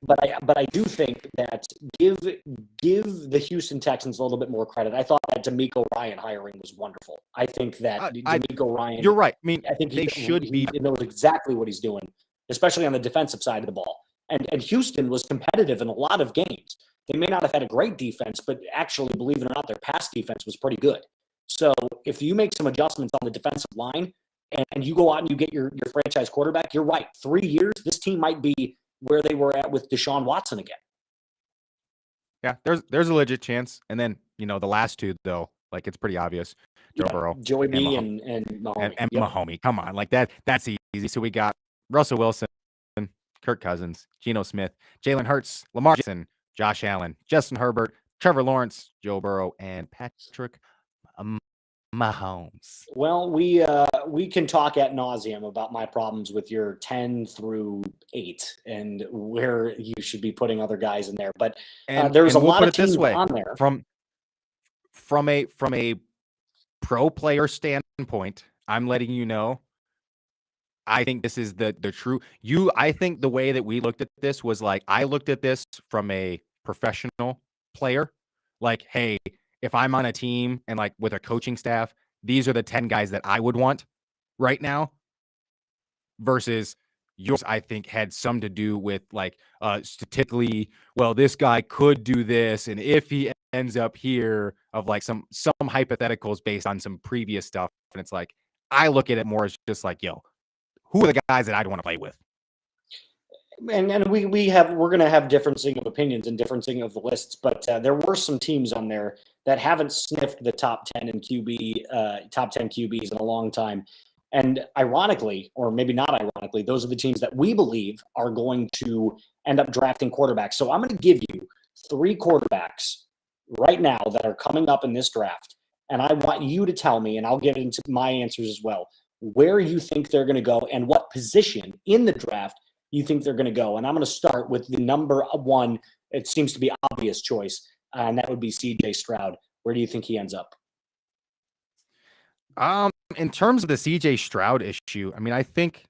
But I do think that give the Houston Texans a little bit more credit. I thought that DeMeco Ryan hiring was wonderful. I think that DeMeco Ryan. You're right. I mean, I think they should be. He knows exactly what he's doing, especially on the defensive side of the ball. And Houston was competitive in a lot of games. They may not have had a great defense, but actually, believe it or not, their pass defense was pretty good. So if you make some adjustments on the defensive line and you go out and you get your franchise quarterback, you're right. 3 years, this team might be where they were at with Deshaun Watson again. Yeah, there's a legit chance. And then, the last two, though, like it's pretty obvious. Joe Burrow. Joey B and Mahomes. And Mahomes. Come on, like that's easy. So we got Russell Wilson, Kirk Cousins, Geno Smith, Jalen Hurts, Lamar Jackson, Josh Allen, Justin Herbert, Trevor Lawrence, Joe Burrow, and Patrick Mahomes. Well, we can talk ad nauseum about my problems with your 10 through 8 and where you should be putting other guys in there. But there's a lot of teams on there. From a pro player standpoint, I'm letting you know. I think this is the true. I think the way that we looked at this was like I looked at this from a professional player. Like, hey, if I'm on a team and like with a coaching staff, these are the 10 guys that I would want right now. Versus yours, I think, had some to do with like statistically, well, this guy could do this, and if he ends up here, of like some hypotheticals based on some previous stuff. And it's like I look at it more as just like, yo, who are the guys that I'd want to play with? And we're going to have differencing of opinions and differencing of the lists, but there were some teams on there that haven't sniffed the top 10 in top 10 QBs in a long time. And ironically, or maybe not ironically, those are the teams that we believe are going to end up drafting quarterbacks. So I'm going to give you 3 quarterbacks right now that are coming up in this draft. And I want you to tell me, and I'll get into my answers as well, where you think they're going to go and what position in the draft you think they're going to go. And I'm going to start with the number 1. It seems to be obvious choice, and that would be C.J. Stroud. Where do you think he ends up? In terms of the C.J. Stroud issue, I mean, I think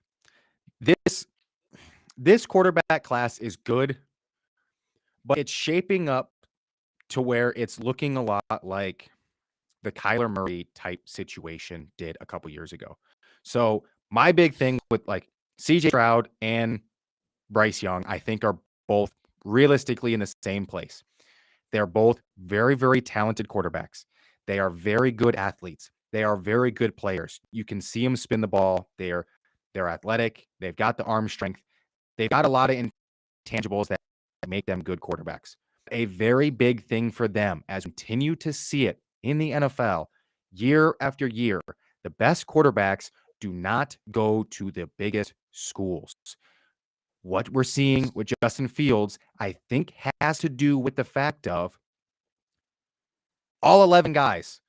this quarterback class is good, but it's shaping up to where it's looking a lot like the Kyler Murray type situation did a couple years ago. So my big thing with like C.J. Stroud and Bryce Young, I think, are both realistically in the same place. They're both very, very talented quarterbacks. They are very good athletes. They are very good players. You can see them spin the ball. They're athletic. They've got the arm strength. They've got a lot of intangibles that make them good quarterbacks. A very big thing for them, as we continue to see it in the NFL year after year, the best quarterbacks do not go to the biggest schools. What we're seeing with Justin Fields, I think, has to do with the fact of all 11 guys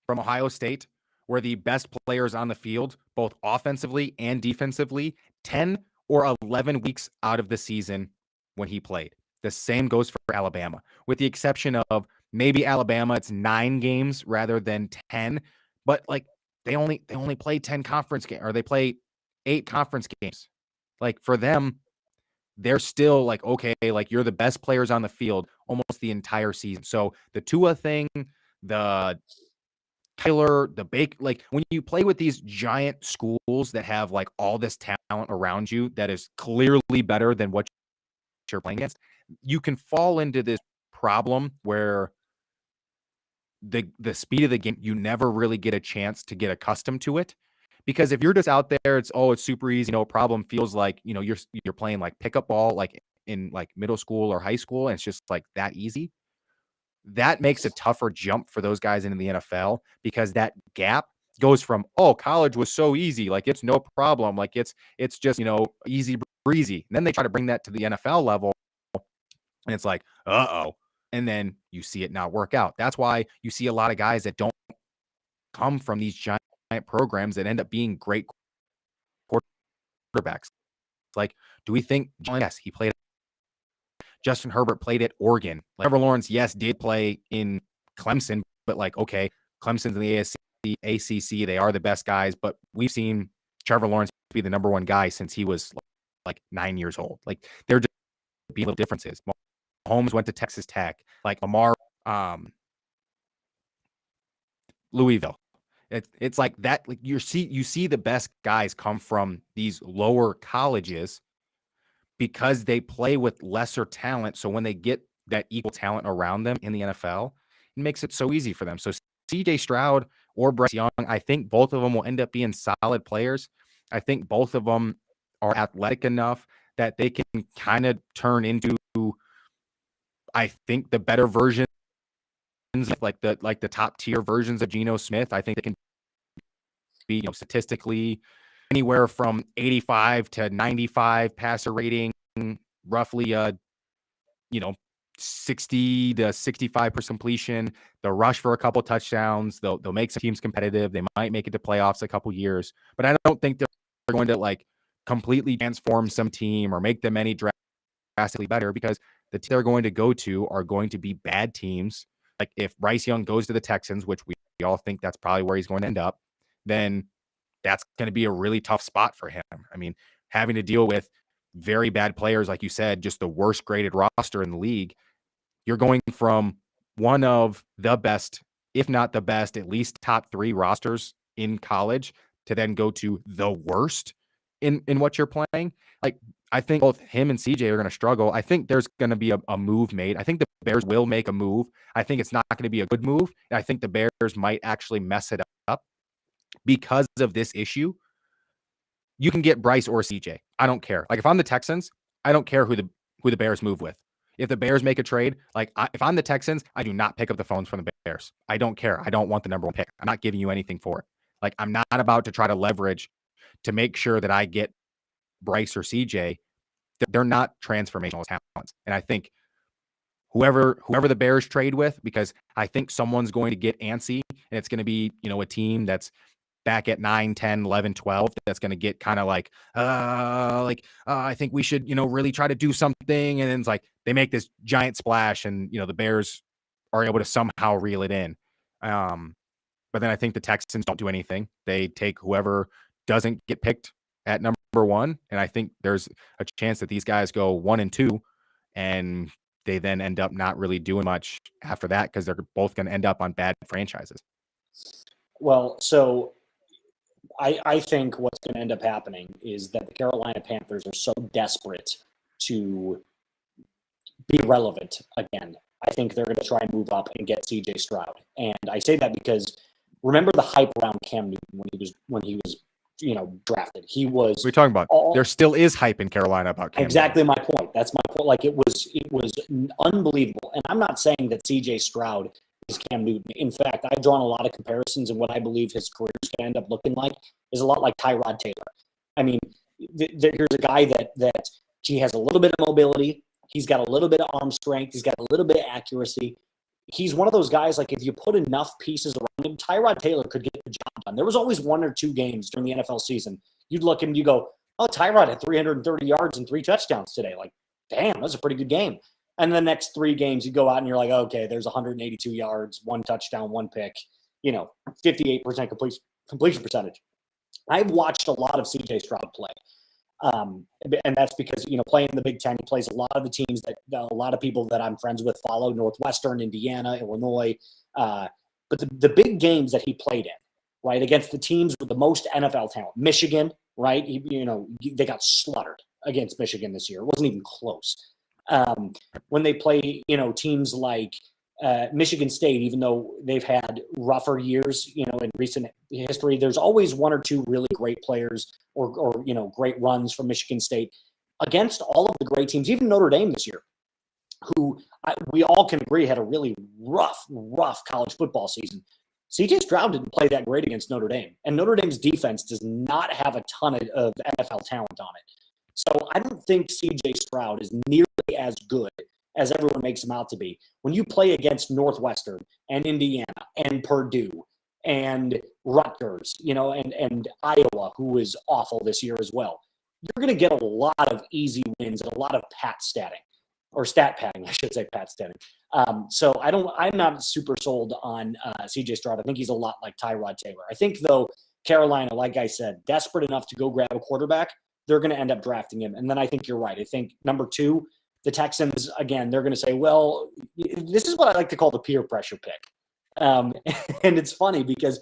from Ohio State were the best players on the field, both offensively and defensively, 10 or 11 weeks out of the season when he played. The same goes for Alabama, with the exception of maybe Alabama, it's 9 games rather than 10, but like they only play 10 conference games, or they play 8 conference games. Like for them, they're still like, okay, like you're the best players on the field almost the entire season. So the Tua thing, the Kyler, the Bake, like when you play with these giant schools that have like all this talent around you that is clearly better than what you're playing against, you can fall into this problem where the speed of the game, you never really get a chance to get accustomed to it. Because if you're just out there, it's super easy, no problem. Feels like, you're playing like pickup ball, like in like middle school or high school. And it's just like that easy. That makes a tougher jump for those guys into the NFL, because that gap goes from, college was so easy. Like it's no problem. Like it's just, easy breezy. And then they try to bring that to the NFL level. And it's like, and then you see it not work out. That's why you see a lot of guys that don't come from these giant programs that end up being great quarterbacks. Like, do we think? Yes, he played. Justin Herbert played at Oregon. Trevor Lawrence, yes, did play in Clemson, but like, okay, Clemson's in the ACC. They are the best guys, but we've seen Trevor Lawrence be the number one guy since he was like 9 years old. Like there just be little differences. Mahomes went to Texas Tech. Like Lamar, Louisville. It's like that. Like you see the best guys come from these lower colleges because they play with lesser talent. So when they get that equal talent around them in the NFL, it makes it so easy for them. So CJ Stroud or Bryce Young, I think both of them will end up being solid players. I think both of them are athletic enough that they can kind of turn into, I think, the better versions, like the top tier versions of Geno Smith. I think they can be, statistically anywhere from 85 to 95 passer rating, roughly 60 to 65% completion. They'll rush for a couple touchdowns. They'll make some teams competitive. They might make it to playoffs a couple years, but I don't think they're going to like completely transform some team or make them any drastically better, because the teams they're going to go to are going to be bad teams. Like if Bryce Young goes to the Texans, which we all think that's probably where he's going to end up, then that's going to be a really tough spot for him. I mean, having to deal with very bad players, like you said, just the worst graded roster in the league. You're going from one of the best, if not the best, at least top 3 rosters in college, to then go to the worst in what you're playing. Like, I think both him and CJ are going to struggle. I think there's going to be a move made. I think the Bears will make a move. I think it's not going to be a good move. And I think the Bears might actually mess it up because of this issue. You can get Bryce or CJ. I don't care. Like if I'm the Texans, I don't care who the Bears move with. If the Bears make a trade, if I'm the Texans, I do not pick up the phones from the Bears. I don't care. I don't want the number 1 pick. I'm not giving you anything for it. Like I'm not about to try to leverage to make sure that I get Bryce or CJ. They're not transformational talents. And I think whoever the Bears trade with, because I think someone's going to get antsy, and it's going to be, a team that's back at 9, 10, 11, 12, that's going to get kind of like, I think we should, really try to do something. And then it's like they make this giant splash and, the Bears are able to somehow reel it in. But then I think the Texans don't do anything. They take whoever doesn't get picked at number 1. And I think there's a chance that these guys go 1 and 2, and they then end up not really doing much after that because they're both going to end up on bad franchises. Well, so I think what's going to end up happening is that the Carolina Panthers are so desperate to be relevant again. I think they're going to try and move up and get CJ Stroud. And I say that because remember the hype around Cam Newton when he was drafted. He was. We're talking about. There still is hype in Carolina about Cam. Exactly my point. That's my point. Like it was unbelievable. And I'm not saying that CJ Stroud is Cam Newton. In fact, I've drawn a lot of comparisons, and what I believe his career is going to end up looking like is a lot like Tyrod Taylor. I mean, here's a guy that he has a little bit of mobility. He's got a little bit of arm strength. He's got a little bit of accuracy. He's one of those guys, like if you put enough pieces around him, Tyrod Taylor could get the job done. There was always 1 or 2 games during the NFL season. You'd look and you go, oh, Tyrod had 330 yards and 3 touchdowns today. Like, damn, that's a pretty good game. And the next 3 games, you go out and you're like, okay, there's 182 yards, 1 touchdown, 1 pick, 58% completion percentage. I've watched a lot of CJ Stroud play. And that's because, playing in the Big Ten, he plays a lot of the teams that a lot of people that I'm friends with follow, Northwestern, Indiana, Illinois. But the big games that he played in, right, against the teams with the most NFL talent, Michigan, right, they got slaughtered against Michigan this year. It wasn't even close. When they play, teams like Michigan State, even though they've had rougher years, in recent history, there's always 1 or 2 really great players or great runs from Michigan State against all of the great teams, even Notre Dame this year, who we all can agree had a really rough college football season. CJ Stroud didn't play that great against Notre Dame, and Notre Dame's defense does not have a ton of NFL talent on it. So I don't think CJ Stroud is nearly as good as everyone makes him out to be. When you play against Northwestern and Indiana and Purdue and Rutgers, and Iowa, who is awful this year as well, you're going to get a lot of easy wins and a lot of pat statting. or stat padding, I should say, Pat Stenning. So I'm not super sold on CJ Stroud. I think he's a lot like Tyrod Taylor. I think, though, Carolina, like I said, desperate enough to go grab a quarterback, they're going to end up drafting him. And then I think you're right. I think number 2, the Texans, again, they're going to say, well, this is what I like to call the peer pressure pick. And it's funny because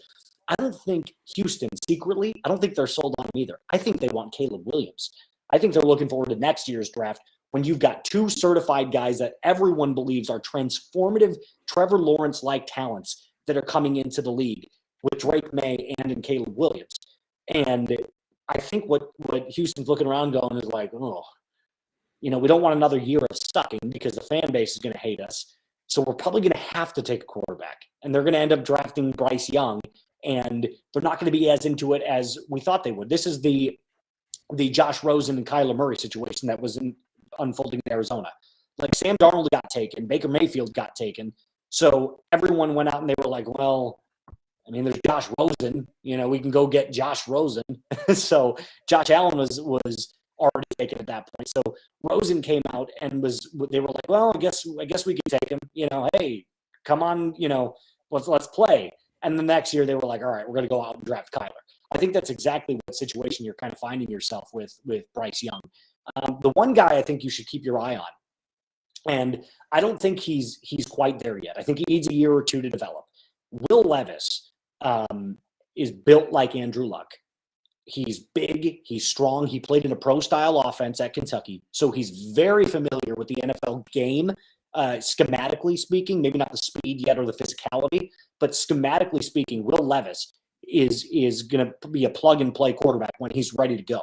I don't think Houston secretly, I don't think they're sold on him either. I think they want Caleb Williams. I think they're looking forward to next year's draft when you've got 2 certified guys that everyone believes are transformative Trevor Lawrence-like talents that are coming into the league with Drake May and in Caleb Williams. And I think what Houston's looking around going is like, oh, we don't want another year of sucking because the fan base is going to hate us. So we're probably going to have to take a quarterback. And they're going to end up drafting Bryce Young. And they're not going to be as into it as we thought they would. This is the Josh Rosen and Kyler Murray situation that was unfolding in Arizona. Like Sam Darnold got taken, Baker Mayfield got taken. So everyone went out and they were like, well, I mean, there's Josh Rosen. We can go get Josh Rosen. So Josh Allen was already taken at that point. So Rosen came out and they were like, well, I guess we could take him. Hey, come on, let's play. And the next year they were like, all right, we're going to go out and draft Kyler. I think that's exactly what situation you're kind of finding yourself with Bryce Young. The one guy I think you should keep your eye on, and I don't think he's quite there yet. I think he needs a year or 2 to develop. Will Levis is built like Andrew Luck. He's big. He's strong. He played in a pro-style offense at Kentucky, so he's very familiar with the NFL game. Schematically speaking, maybe not the speed yet or the physicality, but schematically speaking, Will Levis is going to be a plug-and-play quarterback when he's ready to go.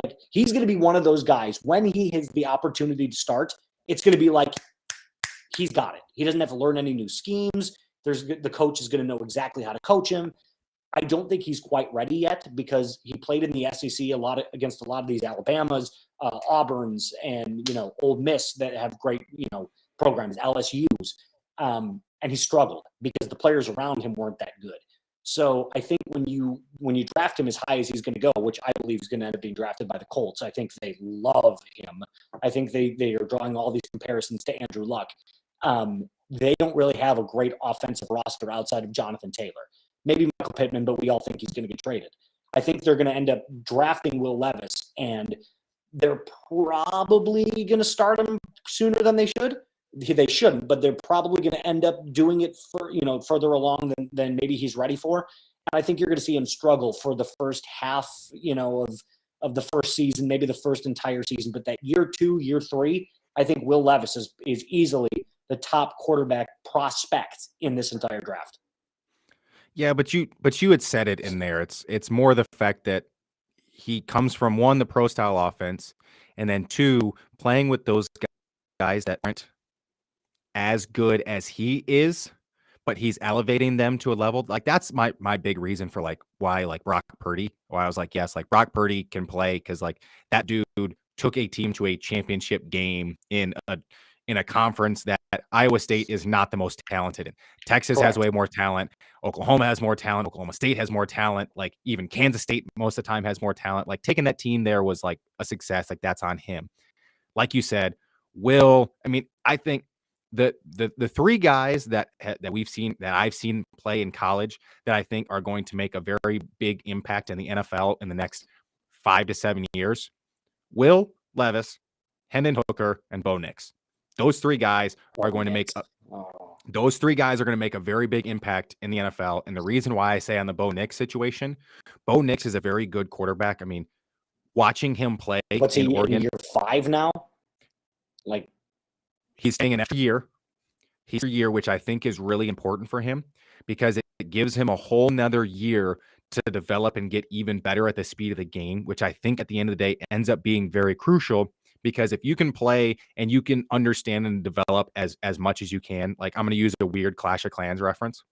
Like, he's going to be one of those guys, when he has the opportunity to start, it's going to be like, he's got it. He doesn't have to learn any new schemes. The coach is going to know exactly how to coach him. I don't think he's quite ready yet because he played in the SEC against a lot of these Alabamas, Auburns, and Ole Miss that have great programs, LSU's, and he struggled because the players around him weren't that good. So I think when you draft him as high as he's going to go, which I believe is going to end up being drafted by the Colts, I think they love him. I think they are drawing all these comparisons to Andrew Luck. They don't really have a great offensive roster outside of Jonathan Taylor. Maybe Michael Pittman, but we all think he's going to get traded. I think they're going to end up drafting Will Levis, and they're probably going to start him sooner than they should. They shouldn't, but they're probably going to end up doing it for further along than maybe he's ready for. And I think you're going to see him struggle for the first half, of the first season, maybe the first entire season. But that year 2, year 3, I think Will Levis is easily the top quarterback prospect in this entire draft. Yeah, but you had said it in there. It's more the fact that he comes from, 1, the pro style offense, and then 2, playing with those guys that aren't as good as he is, but he's elevating them to a level. Like, that's my big reason for why Brock Purdy. Why I was like, yes, Brock Purdy can play because that dude took a team to a championship game in a conference that Iowa State is not the most talented in. Texas has way more talent. Oklahoma has more talent. Oklahoma State has more talent. Even Kansas State most of the time has more talent. Taking that team there was a success. That's on him. Like you said, I think the 3 guys that I've seen play in college that I think are going to make a very big impact in the NFL in the next 5 to 7 years: Will Levis, Hendon Hooker, and Bo Nix. Those 3 guys are going to make a very big impact in the NFL. And the reason why I say on the Bo Nix situation, Bo Nix is a very good quarterback. Watching him play in Oregon, year 5 now, he's staying an extra year, which I think is really important for him because it gives him a whole nother year to develop and get even better at the speed of the game, which I think at the end of the day ends up being very crucial. Because if you can play and you can understand and develop as much as you can, I'm going to use a weird Clash of Clans reference.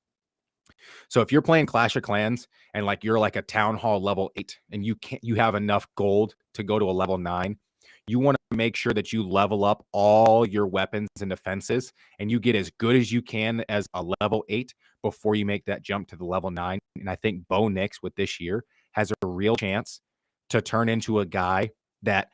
So if you're playing Clash of Clans and you're a town hall level 8 and you have enough gold to go to a level 9, you want to make sure that you level up all your weapons and defenses and you get as good as you can as a level 8 before you make that jump to the level 9. And I think Bo Nix with this year has a real chance to turn into a guy that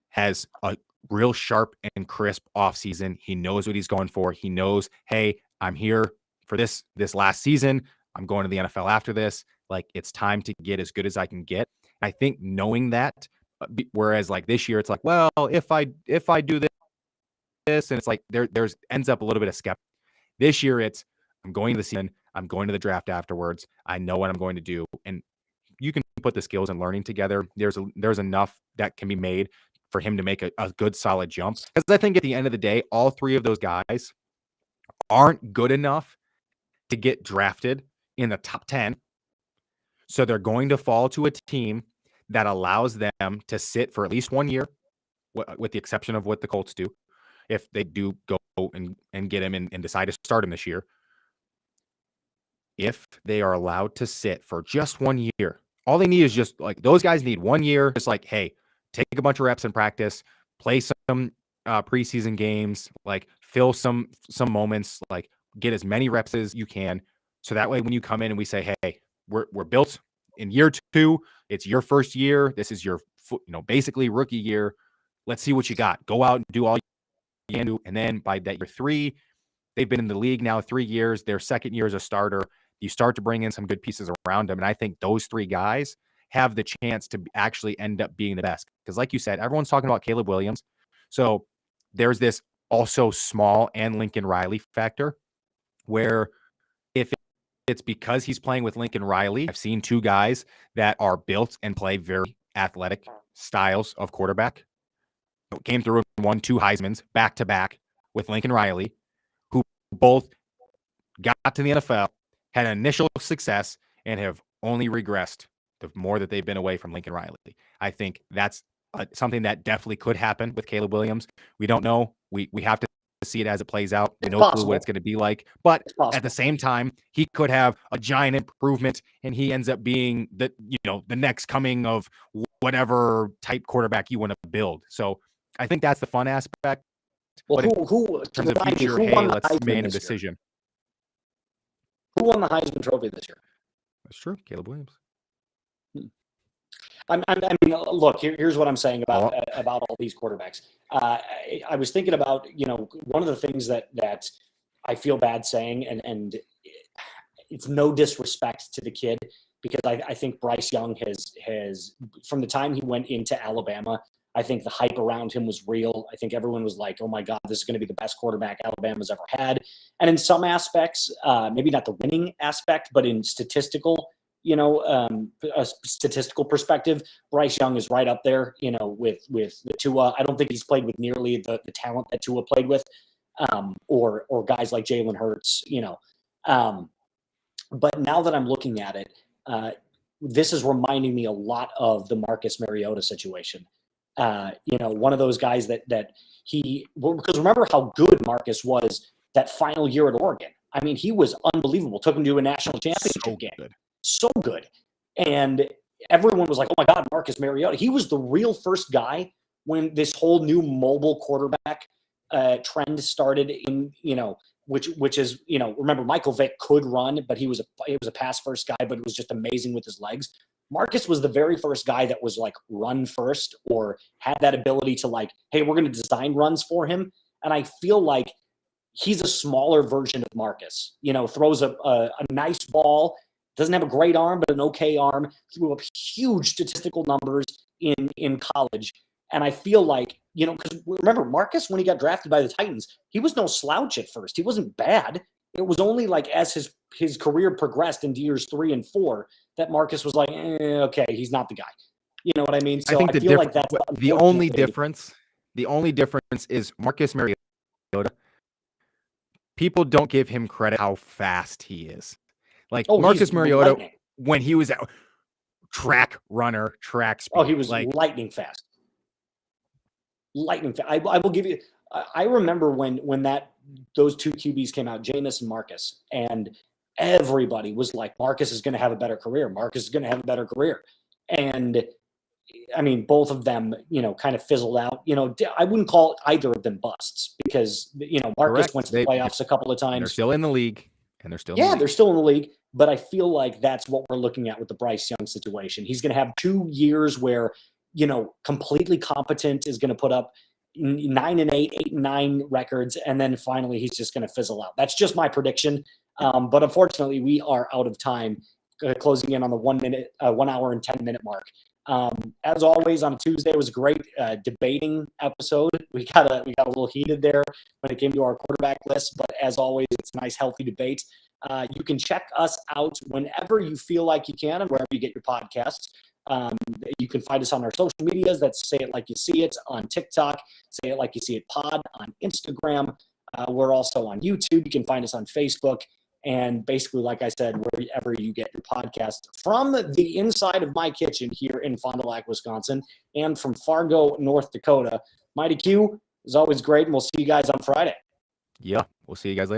has a real sharp and crisp offseason. He knows what he's going for. He knows, hey, I'm here for this last season. I'm going to the NFL after this. Like, it's time to get as good as I can get. I think knowing that, whereas like this year, it's like, well, if I do this, and it's like there's ends up a little bit of skepticism. This year, it's I'm going to the season. I'm going to the draft afterwards. I know what I'm going to do, and you can put the skills and learning together. There's enough that can be made for him to make a good solid jump. Because I think at the end of the day, all three of those guys aren't good enough to get drafted in the top 10. So they're going to fall to a team that allows them to sit for at least 1 year, with the exception of what the Colts do. If they do go and get him and decide to start him this year, if they are allowed to sit for just 1 year, all they need is just like those guys need 1 year. Just like, hey, take a bunch of reps in practice, play some preseason games, like fill some moments, like get as many reps as you can. So that way, when you come in and we say, hey, we're built in year 2, it's your first year. This is your, basically rookie year. Let's see what you got. Go out and do all you can do. And then by that year 3, they've been in the league now 3 years. Their second year as a starter. You start to bring in some good pieces around them. And I think those 3 guys have the chance to actually end up being the best. Because like you said, everyone's talking about Caleb Williams. So there's this also small and Lincoln Riley factor where if it's because he's playing with Lincoln Riley, I've seen 2 guys that are built and play very athletic styles of quarterback. Came through and won 2 Heismans back to back with Lincoln Riley, who both got to the NFL, had initial success, and have only regressed the more that they've been away from Lincoln Riley. I think that's something that definitely could happen with Caleb Williams. We don't know. We have to see it as it plays out. No clue what it's going to be like. But at the same time, he could have a giant improvement, and he ends up being the next coming of whatever type quarterback you want to build. So I think that's the fun aspect. Well, but who in terms of future, hey, let's make a decision. Who won the Heisman Trophy this year? That's true. Caleb Williams. I mean, look, here's what I'm saying about all these quarterbacks. I was thinking about, one of the things that I feel bad saying, and it's no disrespect to the kid, because I think Bryce Young has from the time he went into Alabama, I think the hype around him was real. I think everyone was like, oh my God, this is going to be the best quarterback Alabama's ever had. And in some aspects, maybe not the winning aspect, but in statistical, a statistical perspective, Bryce Young is right up there, with the Tua. I don't think he's played with nearly the talent that Tua played with, or guys like Jalen Hurts, But now that I'm looking at it, this is reminding me a lot of the Marcus Mariota situation. One of those guys that because remember how good Marcus was that final year at Oregon. I mean, he was unbelievable. Took him to a national championship game. So good. And everyone was like, oh my God, Marcus Mariota. He was the real first guy when this whole new mobile quarterback trend started in, which is, remember Michael Vick could run, but he was a pass first guy, but it was just amazing with his legs. Marcus was the very first guy that was like run first, or had that ability to like, hey, we're going to design runs for him. And I feel like he's a smaller version of Marcus, throws a nice ball, doesn't have a great arm, but an okay arm, threw up huge statistical numbers in college. And I feel like, because remember Marcus, when he got drafted by the Titans, he was no slouch at first. He wasn't bad. It was only like as his career progressed into years 3 and 4 that Marcus was like, okay, he's not the guy. You know what I mean? So I feel like that's the only difference. The only difference is Marcus Mariota. People don't give him credit how fast he is. Like Marcus Mariota, lightning. When he was a track runner, track speed. Oh, he was like lightning fast. Lightning fast. I will give you. I remember when those 2 QBs came out, Jameis and Marcus, and everybody was like, Marcus is going to have a better career. Marcus is going to have a better career. And I mean, both of them, kind of fizzled out. I wouldn't call either of them busts because, Marcus Correct. Went to the playoffs a couple of times. They're still in the league. And they're still they're still in the league. But I feel like that's what we're looking at with the Bryce Young situation. He's going to have 2 years where, completely competent, is going to put up 9-8, 8-9 records, and then finally he's just going to fizzle out. That's just my prediction. But unfortunately, we are out of time, closing in on the 1 hour and 10-minute mark. As always, on a Tuesday, it was a great debating episode. We got a little heated there when it came to our quarterback list, but as always, it's a nice, healthy debate. You can check us out whenever you feel like you can and wherever you get your podcasts. You can find us on our social medias. That's Say It Like You See It on TikTok, Say It Like You See It Pod on Instagram. We're also on YouTube. You can find us on Facebook. And basically, like I said, wherever you get your podcast, from the inside of my kitchen here in Fond du Lac, Wisconsin, and from Fargo, North Dakota. Mighty Q, is always great, and we'll see you guys on Friday. Yeah, we'll see you guys later.